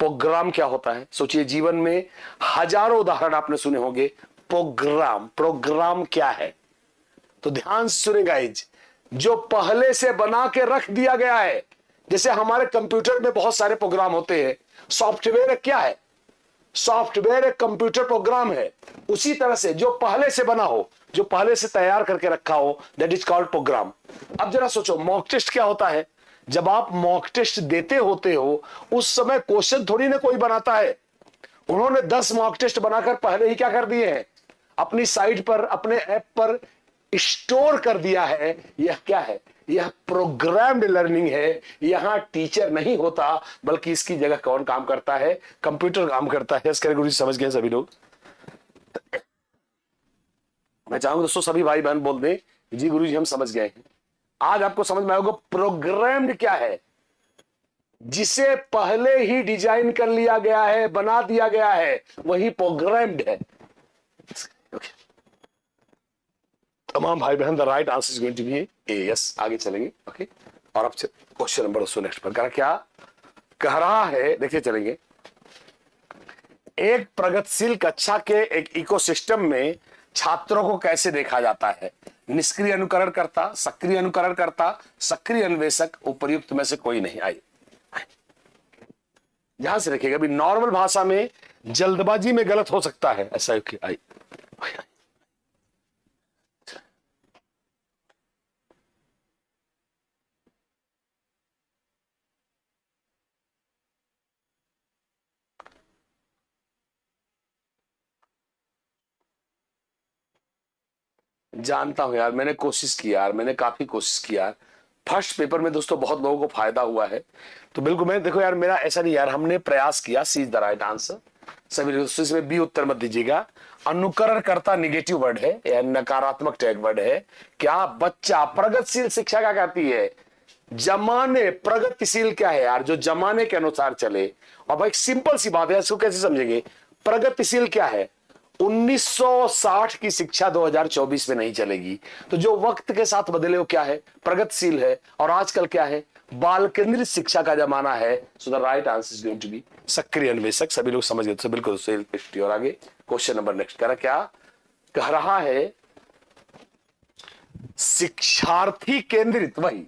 प्रोग्राम क्या होता है? सोचिए, जीवन में हजारों उदाहरण आपने सुने होंगे। प्रोग्राम, प्रोग्राम क्या है? तो ध्यान से सुने गाइज, जो पहले से बना के रख दिया गया है। जैसे हमारे कंप्यूटर में बहुत सारे प्रोग्राम होते हैं, सॉफ्टवेयर क्या है? सॉफ्टवेयर एक कंप्यूटर प्रोग्राम है। उसी तरह से जो पहले से बना हो, जो पहले से तैयार करके रखा हो, दैट इज कॉल्ड प्रोग्राम। अब जरा सोचो मॉक टेस्ट क्या होता है। जब आप मॉक टेस्ट देते होते हो उस समय क्वेश्चन थोड़ी ना कोई बनाता है। उन्होंने 10 मॉक टेस्ट बनाकर पहले ही क्या कर दिए हैं, अपनी साइट पर, अपने ऐप पर स्टोर कर दिया है। यह क्या है? यह प्रोग्राम्ड लर्निंग है। यहां टीचर नहीं होता बल्कि इसकी जगह कौन काम करता है? कंप्यूटर काम करता है। इसके गुरु जी समझ गए सभी लोग? मैं चाहूंगा दोस्तों सभी भाई बहन बोल दें जी गुरु जी हम समझ गए हैं। आज आपको समझ में आएगा प्रोग्राम्ड क्या है। जिसे पहले ही डिजाइन कर लिया गया है, बना दिया गया है, वही प्रोग्राम्ड है। okay. तमाम भाई बहन the right answer is going to be A. Yes, आगे चलेंगे। ओके और अब क्वेश्चन नंबर दोस्तों नेक्स्ट पर क्या कह रहा है, देखिए चलेंगे। एक प्रगतिशील कक्षा के एक इकोसिस्टम में छात्रों को कैसे देखा जाता है? निष्क्रिय अनुकरण करता, सक्रिय अनुकरण करता, सक्रिय अन्वेषक, उपर्युक्त में से कोई नहीं। आई ध्यान से रखिएगा, अभी नॉर्मल भाषा में जल्दबाजी में गलत हो सकता है ऐसा। आई जानता हूं यार, मैंने कोशिश की यार, मैंने काफी कोशिश की यार। फर्स्ट पेपर में दोस्तों बहुत लोगों को फायदा हुआ है, तो बिल्कुल मैं देखो यार, मेरा ऐसा नहीं यार, हमने प्रयास किया। सी इज द राइट आंसर। सभी दोस्तों इसमें बी उत्तर मत दीजिएगा। अनुकरण करता निगेटिव वर्ड है या नकारात्मक टैग वर्ड है। क्या बच्चा प्रगतिशील शिक्षा क्या कहती है? जमाने, प्रगतिशील क्या है यार? जो जमाने के अनुसार चले। और भाई सिंपल सी बात है, इसको कैसे समझेंगे? प्रगतिशील क्या है? 1960 की शिक्षा 2024 में नहीं चलेगी। तो जो वक्त के साथ बदले वो क्या है? प्रगतिशील है। और आजकल क्या है? बाल केंद्रित शिक्षा का जमाना है। So the right answer is going to be सक्रिय अन्वेषक। सभी लोग समझ गए तो बिल्कुल सही। और आगे क्वेश्चन नंबर नेक्स्ट क्या कह रहा है? शिक्षार्थी केंद्रित, वही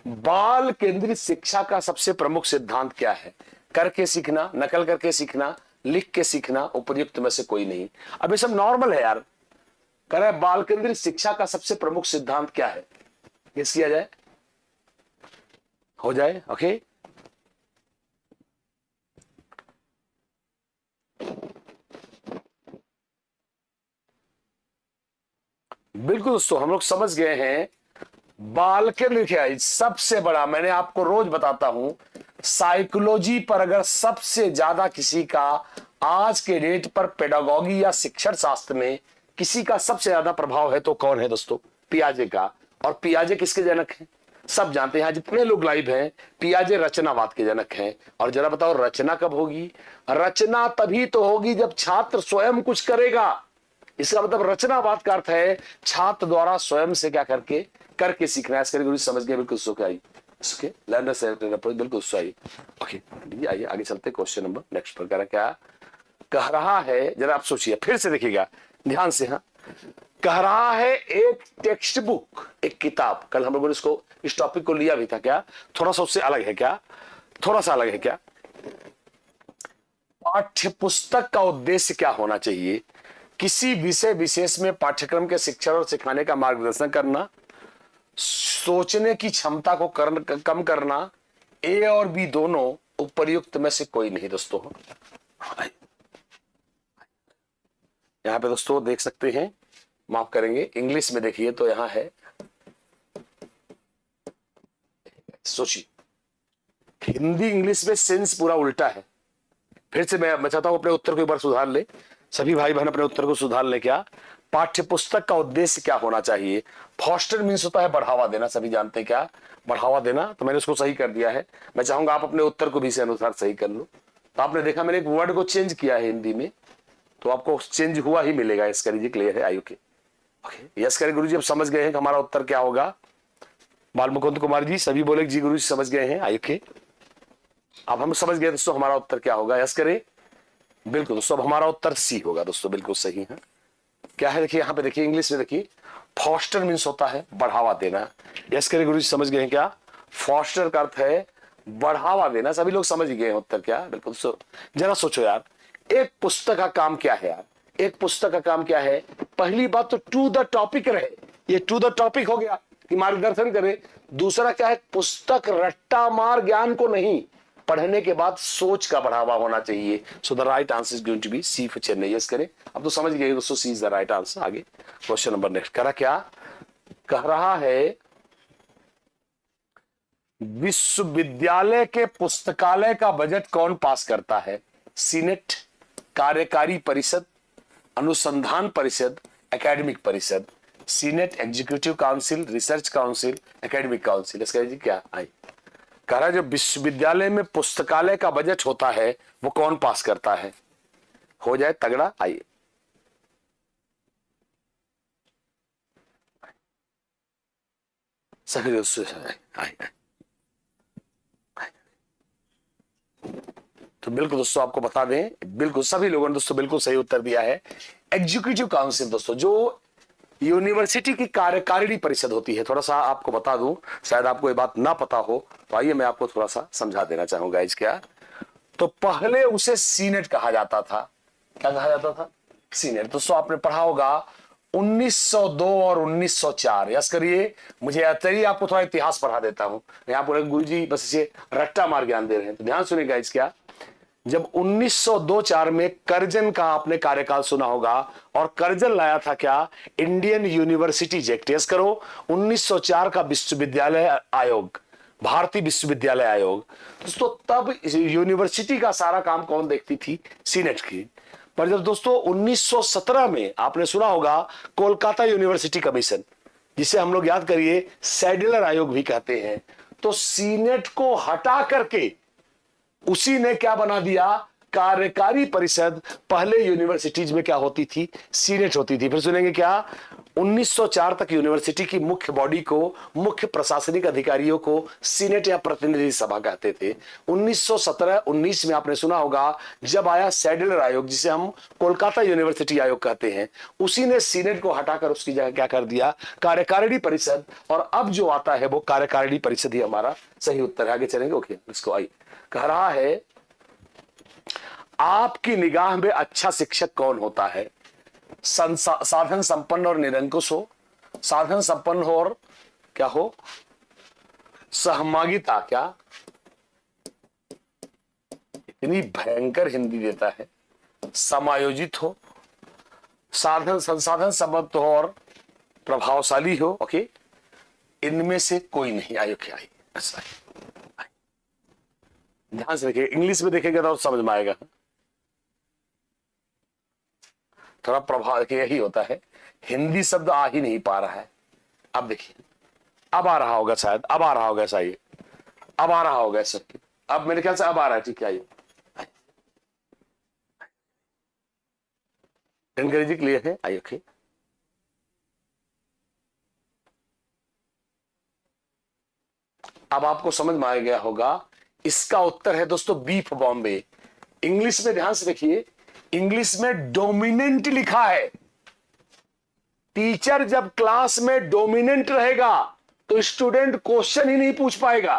बाल केंद्रित शिक्षा का सबसे प्रमुख सिद्धांत क्या है? करके सीखना, नकल करके सीखना, लिख के सीखना, उपर्युक्त में से कोई नहीं। अब ये सब नॉर्मल है यार। कह रहा है बाल केंद्रित शिक्षा का सबसे प्रमुख सिद्धांत क्या है? गेस किया जाए, हो जाए। ओके बिल्कुल दोस्तों, हम लोग समझ गए हैं। बाल केंद्रित क्या है? सबसे बड़ा, मैंने आपको रोज बताता हूं, साइकोलॉजी पर अगर सबसे ज्यादा किसी का आज के डेट पर पेडागोगी या शिक्षण शास्त्र में किसी का सबसे ज्यादा प्रभाव है तो कौन है दोस्तों? पियाजे का। और पियाजे किसके जनक हैं? सब जानते हैं। जितने लोग लाइव हैं, पियाजे रचनावाद के जनक हैं। और जरा बताओ रचना कब होगी? रचना तभी तो होगी जब छात्र स्वयं कुछ करेगा। इसका मतलब रचनावाद का अर्थ है छात्र द्वारा स्वयं से क्या करके सीखना है। इसके गुरु समझ गए, बिल्कुल सुख आई। लर्नर से बिल्कुल सही। ओके आइए आगे चलते क्वेश्चन नंबर नेक्स्ट पर। क्या कह रहा है जरा आप सोचिए, फिर से देखिएगा ध्यान से। हाँ, कह रहा है एक टेक्स्ट बुक, एक किताब, कल हम लोगों ने इसको इस टॉपिक को लिया भी था क्या? थोड़ा सा उससे अलग है क्या? थोड़ा सा अलग है क्या? पाठ्य पुस्तक का उद्देश्य क्या होना चाहिए? किसी विषय विशेष में पाठ्यक्रम के शिक्षण और सिखाने का मार्गदर्शन करना, सोचने की क्षमता को कम करना, ए और बी दोनों, उपर्युक्त में से कोई नहीं दोस्तों। यहां पे दोस्तों देख सकते हैं, माफ करेंगे, इंग्लिश में देखिए तो यहां है, सोचिए, हिंदी इंग्लिश में सेंस पूरा उल्टा है। फिर से मैं चाहता हूं अपने उत्तर को एक बार सुधार ले, सभी भाई बहन अपने उत्तर को सुधार ले। क्या पाठ्य पुस्तक का उद्देश्य क्या होना चाहिए? फॉस्टर मीन्स होता है बढ़ावा देना, सभी जानते हैं क्या बढ़ावा देना, तो मैंने उसको सही कर दिया है। मैं चाहूंगा आप अपने उत्तर को भी इसी अनुसार सही कर लो। तो आपने देखा मैंने एक वर्ड को चेंज किया है हिंदी में, तो आपको चेंज हुआ ही मिलेगा। यस करिए, क्लियर है? आयु के ओके, यस करिए। गुरु जी अब समझ गए हैं कि हमारा उत्तर क्या होगा? बाल मुकुंद कुमार जी सभी बोले जी गुरु जी समझ गए हैं। आयु के, अब हम समझ गए दोस्तों हमारा उत्तर क्या होगा। यस करें, बिल्कुल दोस्तों, अब हमारा उत्तर सी होगा दोस्तों, बिल्कुल सही है। क्या है देखिए, यहाँ पे देखिए इंग्लिश में देखिए, फॉस्टर मीन्स होता है बढ़ावा देना। यस करें गुरु जी समझ गए हैं क्या? फॉस्टर का अर्थ है बढ़ावा देना, सभी लोग समझ गए हैं उत्तर क्या? बिल्कुल। जरा सोचो यार, एक पुस्तक का काम क्या है यार? एक पुस्तक का काम क्या है? पहली बात तो टू द टॉपिक रहे, ये टू द टॉपिक हो गया कि मार्गदर्शन करे। दूसरा क्या है? पुस्तक रट्टा मार ज्ञान को नहीं, पढ़ने के बाद सोच का बढ़ावा होना चाहिए। So the right answer is going to be C for Chennai. Yes करें, अब तो समझ गए दोस्तों, C is the right answer. आगे क्वेश्चन नंबर नेक्स्ट करा क्या कह रहा है? विश्वविद्यालय के पुस्तकालय का बजट कौन पास करता है? सीनेट, कार्यकारी परिषद, अनुसंधान परिषद, एकेडमिक परिषद। Senate, executive council, research council, academic council. इसका जी क्या आई कह रहा है? जो विश्वविद्यालय में पुस्तकालय का बजट होता है वो कौन पास करता है? हो जाए तगड़ा। आइए सभी दोस्तों, तो बिल्कुल दोस्तों आपको बता दें, बिल्कुल सभी लोगों ने दोस्तों बिल्कुल सही उत्तर दिया है। एग्जीक्यूटिव काउंसिल दोस्तों जो यूनिवर्सिटी की कार्यकारिणी परिषद होती है, थोड़ा सा आपको बता दूं, शायद आपको ये बात ना पता हो, तो आइए मैं आपको थोड़ा सा समझा देना चाहूंगा। इस क्या तो पहले उसे सीनेट कहा जाता था। क्या कहा जाता था? सीनेट। दोस्तों आपने पढ़ा होगा 1902 और 1904। यस करिए, मुझे चलिए आपको थोड़ा इतिहास पढ़ा देता हूं। यहाँ पर गुरु जी बस इसे रट्टा मार ज्ञान दे रहे हैं, तो ध्यान सुनिएगा। इस क्या जब 1902-04 में कर्जन का आपने कार्यकाल सुना होगा, और कर्जन लाया था क्या? Indian universities act. यस करो, 1904 का विश्वविद्यालय आयोग, भारतीय विश्वविद्यालय आयोग। दोस्तों तब यूनिवर्सिटी का सारा काम कौन देखती थी? सीनेट की। पर जब दोस्तों 1917 में आपने सुना होगा कोलकाता यूनिवर्सिटी कमीशन, जिसे हम लोग याद करिए सैडलर आयोग भी कहते हैं, तो सीनेट को हटा करके उसी ने क्या बना दिया? कार्यकारी परिषद। पहले यूनिवर्सिटीज में क्या होती थी? सीनेट होती थी। फिर सुनेंगे क्या? 1904 तक यूनिवर्सिटी की मुख्य बॉडी को, मुख्य प्रशासनिक अधिकारियों को सीनेट या प्रतिनिधि सभा कहते थे। 1917-19 में आपने सुना होगा जब आया सैडलर आयोग, जिसे हम कोलकाता यूनिवर्सिटी आयोग कहते हैं, उसी ने सीनेट को हटाकर उसकी जगह क्या कर दिया? कार्यकारिणी परिषद। और अब जो आता है वो कार्यकारिणी परिषद ही हमारा सही उत्तर है। आगे चलेंगे। ओके, इसको आई कह रहा है आपकी निगाह में अच्छा शिक्षक कौन होता है? साधन संपन्न और निरंकुश हो, साधन संपन्न हो और क्या हो? सहमागिता। क्या इतनी भयंकर हिंदी देता है। समायोजित हो, साधन संसाधन संबद्ध हो और प्रभावशाली हो। ओके, इनमें से कोई नहीं। आयो क्या आई? ऐसा ध्यान से देखिए, इंग्लिश में देखेगा तो समझ में आएगा। थोड़ा प्रभाव के यही होता है, हिंदी शब्द आ ही नहीं पा रहा है। अब देखिए, अब आ रहा होगा शायद, अब आ रहा होगा ऐसा, ये अब आ रहा होगा ऐसा, अब मेरे ख्याल से अब आ रहा है। ठीक है, अंग्रेजी क्लियर है? आइए ओके, अब आपको समझ में आ गया होगा। इसका उत्तर है दोस्तों बी फॉर बॉम्बे। इंग्लिश में ध्यान से देखिए, इंग्लिश में डोमिनेंट लिखा है। टीचर जब क्लास में डोमिनेंट रहेगा तो स्टूडेंट क्वेश्चन ही नहीं पूछ पाएगा।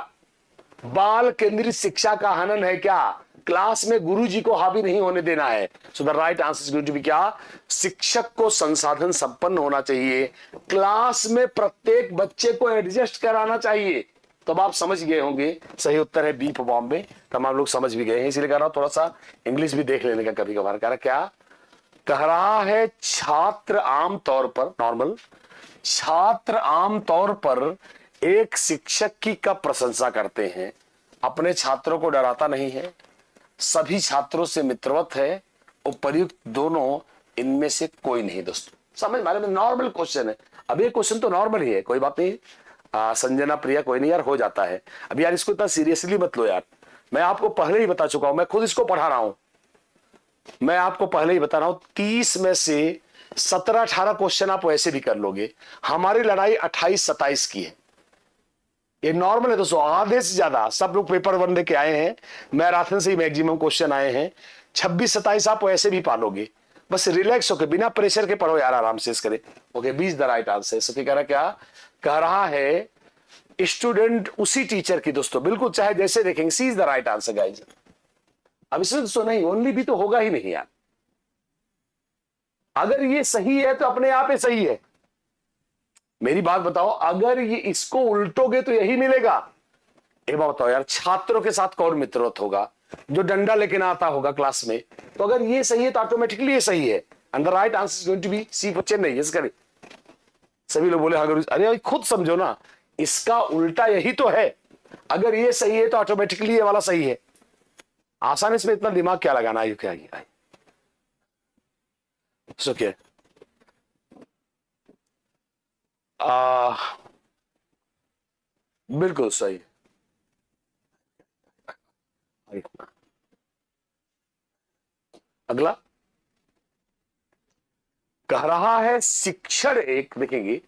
बाल केंद्रित शिक्षा का हनन है क्या? क्लास में गुरुजी को हावी नहीं होने देना है। So the right answer is going to be क्या, शिक्षक को संसाधन संपन्न होना चाहिए, क्लास में प्रत्येक बच्चे को एडजस्ट कराना चाहिए। तो अब आप समझ गए होंगे, सही उत्तर है बी बॉम्बे। तमाम लोग समझ भी गए हैं, इसीलिए कह रहा हूं थोड़ा सा इंग्लिश भी देख लेने का कभी कभार। कह रहा क्या, कह रहा है छात्र आमतौर पर, नॉर्मल छात्र आमतौर पर एक शिक्षक की कब प्रशंसा करते हैं, अपने छात्रों को डराता नहीं है, सभी छात्रों से मित्रवत है, उपर्युक्त दोनों इनमें से कोई नहीं। दोस्तों समझ मारे में, नॉर्मल क्वेश्चन है। अब ये क्वेश्चन तो नॉर्मल ही है, कोई बात नहीं। संजना प्रिया कोई नहीं यार, हो जाता है। अब यार इसको इतना सीरियसली मत लो यार, मैं आपको पहले ही बता चुका हूं, मैं खुद इसको पढ़ा रहा हूं, मैं आपको पहले ही बता रहा हूं 30 में से 17-18 क्वेश्चन आप वैसे भी कर लोगे। हमारी लड़ाई 28-27 की है, ये नॉर्मल है दोस्तों। आधे से ज्यादा सब लोग पेपर 1 लेके आए हैं, मैराथन से ही मैक्सिमम क्वेश्चन आए हैं। 26-27 आप वैसे भी पालोगे, बस रिलैक्स होकर बिना प्रेशर के पढ़ो यार, आराम से करें। Okay, B is the right answer. So कह रहा क्या, कह रहा है स्टूडेंट उसी टीचर की, दोस्तों बिल्कुल चाहे जैसे देखेंगे, C is the right answer guys. अब इसमें दोस्तों नहीं, ओनली भी तो होगा ही नहीं यार, अगर ये सही है तो अपने आप ही सही है। मेरी बात बताओ, अगर ये इसको उल्टोगे तो यही मिलेगा। एक बात बताओ यार, छात्रों के साथ कौन मित्रवत होगा, जो डंडा लेके ना आता होगा क्लास में। तो अगर ये सही है तो ऑटोमेटिकली ये सही है, and the right answer is going to be C for Chennai. Yes करें। सभी लोग बोले अगर, अरे खुद समझो ना, इसका उल्टा यही तो है। अगर ये सही है तो ऑटोमेटिकली ये वाला सही है। आसानी से इतना दिमाग क्या लगाना है, क्या ओके। बिल्कुल सही। अगला कह रहा है शिक्षण एक, देखेंगे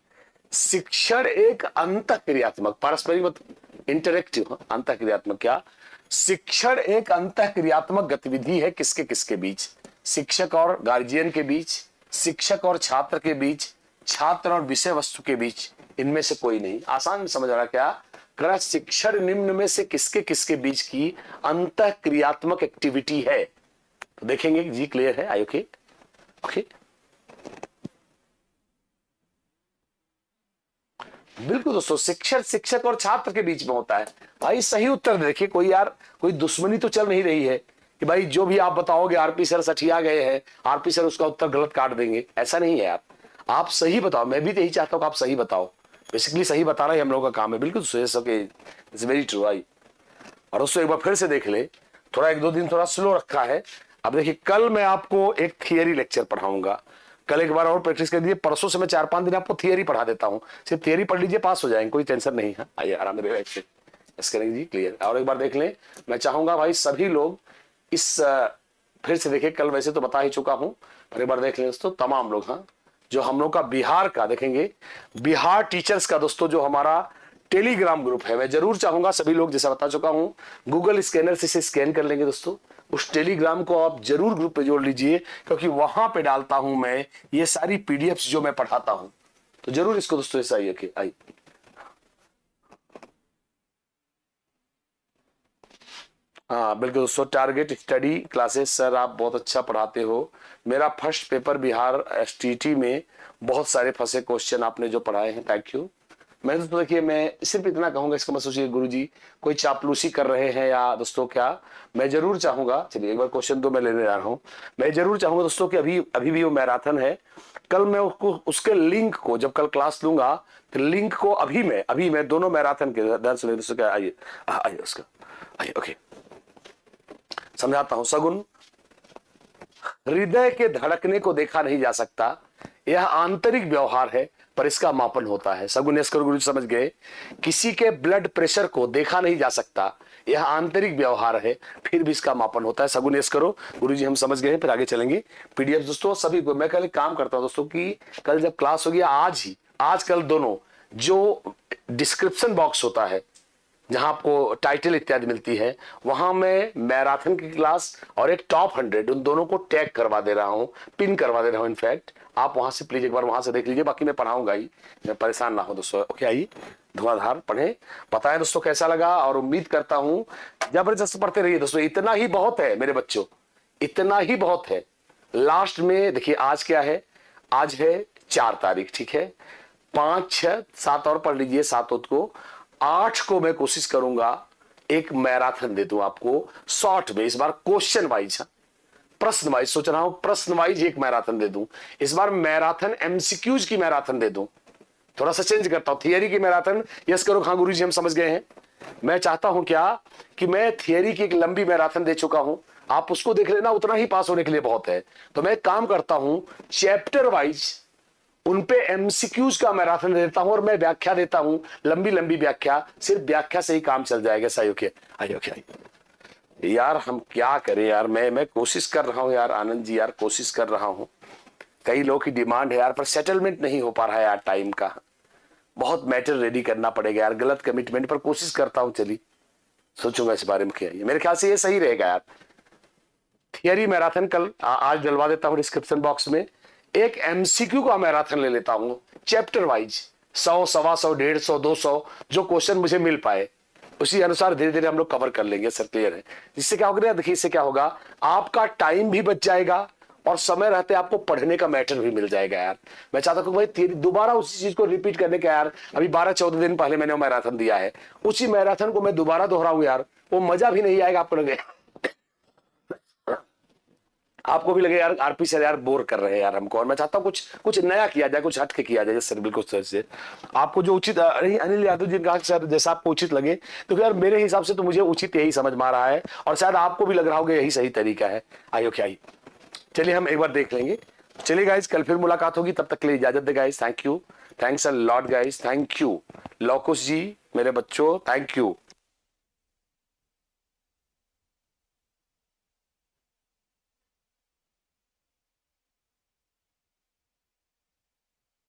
शिक्षण एक अंतःक्रियात्मक, पारस्परिक इंटरेक्टिव, अंतःक्रियात्मक क्या, शिक्षण एक अंतःक्रियात्मक गतिविधि है किसके किसके बीच, शिक्षक और गार्जियन के बीच, शिक्षक और छात्र के बीच, छात्र और विषय वस्तु के बीच, इनमें से कोई नहीं। आसान समझ रहा क्या, कह शिक्षण निम्न में से किसके किसके बीच की अंतःक्रियात्मक एक्टिविटी है। तो देखेंगे जी, क्लियर है, आई ओके ओके। बिल्कुल दोस्तों, शिक्षक शिक्षक और छात्र के बीच में होता है। भाई सही उत्तर देखिए, कोई यार कोई दुश्मनी तो चल नहीं रही है कि भाई जो भी आप बताओगे आरपी सर सठिया गए हैं, आरपी सर उसका उत्तर गलत काट देंगे, ऐसा नहीं है यार। आप सही बताओ, मैं भी यही चाहता हूँ कि आप सही बताओ, बेसिकली सही बताना ही हम लोगों का काम है। बिल्कुल इट्स वेरी ट्रू। आई और दोस्तों एक बार फिर से देख ले, थोड़ा 1-2 दिन थोड़ा स्लो रखा है। अब देखिए कल मैं आपको एक थियरी लेक्चर पढ़ाऊंगा, कल एक बार और प्रैक्टिस कर दीजिए, परसों से मैं 4-5 दिन आपको थियरी पढ़ा देता हूँ, सिर्फ थियरी पढ़ लीजिए, पास हो जाएंगे, कोई टेंशन नहीं है। आइए आराम से करेंगे जी, क्लियर। और एक बार देख लें, मैं चाहूंगा भाई सभी लोग इस फिर से देखिए, कल वैसे तो बता ही चुका हूं, पर एक बार देख लें दोस्तों तमाम लोग। हाँ, जो हम लोग का बिहार का देखेंगे, बिहार टीचर्स का दोस्तों जो हमारा टेलीग्राम ग्रुप है, मैं जरूर चाहूंगा सभी लोग, जैसा बता चुका हूं, गूगल स्कैनर से इसे स्कैन कर लेंगे दोस्तों, उस टेलीग्राम को आप जरूर ग्रुप पे जोड़ लीजिए, क्योंकि वहां पे डालता हूं मैं ये सारी पीडीएफ्स जो मैं पढ़ाता हूं। तो जरूर इसको दोस्तों ऐसा ही रखिए। आई हाँ बिल्कुल दोस्तों, टारगेट स्टडी क्लासेस सर आप बहुत अच्छा पढ़ाते हो, मेरा फर्स्ट पेपर बिहार एसटीटी में बहुत सारे फंसे क्वेश्चन आपने जो पढ़ाए हैं, थैंक यू। मैं दोस्तों देखिए, मैं सिर्फ इतना कहूंगा, इसका मत सोचिए गुरुजी कोई चापलूसी कर रहे हैं या दोस्तों क्या, मैं जरूर चाहूंगा, चलिए एक बार क्वेश्चन तो मैं लेने जा रहा हूं, मैं जरूर चाहूंगा दोस्तों कि अभी भी वो मैराथन है, कल मैं उसके लिंक को जब कल क्लास लूंगा तो लिंक को अभी मैं दोनों मैराथन के दर्ज दोस्तों क्या, आइए उसका, आइए ओके समझाता हूं। सगुन, हृदय के धड़कने को देखा नहीं जा सकता, यह आंतरिक व्यवहार है पर इसका मापन होता है। सगुन यस करो, गुरु समझ गए। किसी के ब्लड प्रेशर को देखा नहीं जा सकता, यह आंतरिक व्यवहार है, फिर भी इसका मापन होता है। सगुन यस करो, गुरु जी हम समझ गए, फिर आगे चलेंगे। पीडीएफ दोस्तों सभी को मैं कल एक काम करता हूं दोस्तों कि कल जब क्लास होगी, आज कल दोनों जो डिस्क्रिप्शन बॉक्स होता है जहां आपको टाइटल इत्यादि मिलती है, वहां मैं मैराथन की क्लास और एक टॉप 100 उन दोनों को टैग करवा दे रहा हूं, पिन करवा दे रहा हूं। इनफैक्ट आप वहां से प्लीज एक बार वहां से देख लीजिए, बाकी मैं पढ़ाऊंगा ही, मैं परेशान ना हो दोस्तों। ओके आइए, धुआंधार पढ़े। बताएं दोस्तों कैसा लगा, और उम्मीद करता हूं जबरदस्त पढ़ते रहिए दोस्तों। इतना ही बहुत है मेरे बच्चों, इतना ही बहुत है। लास्ट में देखिए आज क्या है, आज है 4 तारीख, ठीक है। 5, 6, 7 और पढ़ लीजिए, 7 को 8 को मैं कोशिश करूंगा एक मैराथन दे दूं आपको शॉर्ट में, इस बार क्वेश्चन वाइज, प्रश्न वाइज सोच रहा हूं, प्रश्न वाइज एक मैराथन दे दूं इस बार। मैराथन एमसीक्यूज की मैराथन दे दूं, थोड़ा सा चेंज करता हूं। थियरी की मैराथन यस करो, हाँ गुरुजी हम समझ गए हैं। मैं चाहता हूं क्या कि मैं थियरी की एक लंबी मैराथन दे चुका हूं, आप उसको देख लेना, उतना ही पास होने के लिए बहुत है। तो मैं एक काम करता हूं, चैप्टर वाइज उन पे एमसीक्यूज का मैराथन देता हूं और मैं व्याख्या देता हूं, लंबी लंबी व्याख्या, सिर्फ व्याख्या से ही काम चल जाएगा। सही ओके, आइए यार हम क्या करें यार, मैं कोशिश कर रहा हूं यार आनंद जी, यार कोशिश कर रहा हूं। कई लोगों की डिमांड है यार, पर सेटलमेंट नहीं हो पा रहा है यार, टाइम का बहुत मैटर रेडी करना पड़ेगा यार, गलत कमिटमेंट पर कोशिश करता हूं। चलिए सोचूंगा इस बारे में क्या है, मेरे ख्याल से ये सही रहेगा यार। थियरी मैराथन कल आज डलवा देता हूं डिस्क्रिप्शन बॉक्स में, एक एमसीक्यू का मैराथन ले लेता हूं चैप्टर वाइज, 100, 125, 150, 200 जो क्वेश्चन मुझे मिल पाए उसी अनुसार धीरे धीरे हम लोग कवर कर लेंगे। सर क्लियर है। जिससे क्या होगा, देखिए इससे क्या होगा, आपका टाइम भी बच जाएगा और समय रहते आपको पढ़ने का मैटर भी मिल जाएगा यार। मैं चाहता हूं भाई थियरी दोबारा उसी चीज को रिपीट करने का यार, अभी 12-14 दिन पहले मैंने वो मैराथन दिया है, उसी मैराथन को मैं दोबारा दोहराऊं यार, वो मजा भी नहीं आएगा आपको, लगे आपको भी लगे यार आरपी सर यार बोर कर रहे हैं यार हमको। और मैं चाहता हूँ कुछ नया किया जाए, कुछ हट के किया जाए सर, बिल्कुल सर से आपको जो उचित, अनिल यादव जी ने कहा सर जैसा आपको उचित लगे, तो यार मेरे हिसाब से तो मुझे उचित यही समझ में आ रहा है और शायद आपको भी लग रहा होगा यही सही तरीका है। आइयो क्या ही, चलिए हम एक बार देख लेंगे। चलिए गाइस कल फिर मुलाकात होगी, तब तक के लिए इजाजत दे guys. Thank you, thanks a lot guys, thank you. Lokush ji मेरे बच्चों, थैंक यू।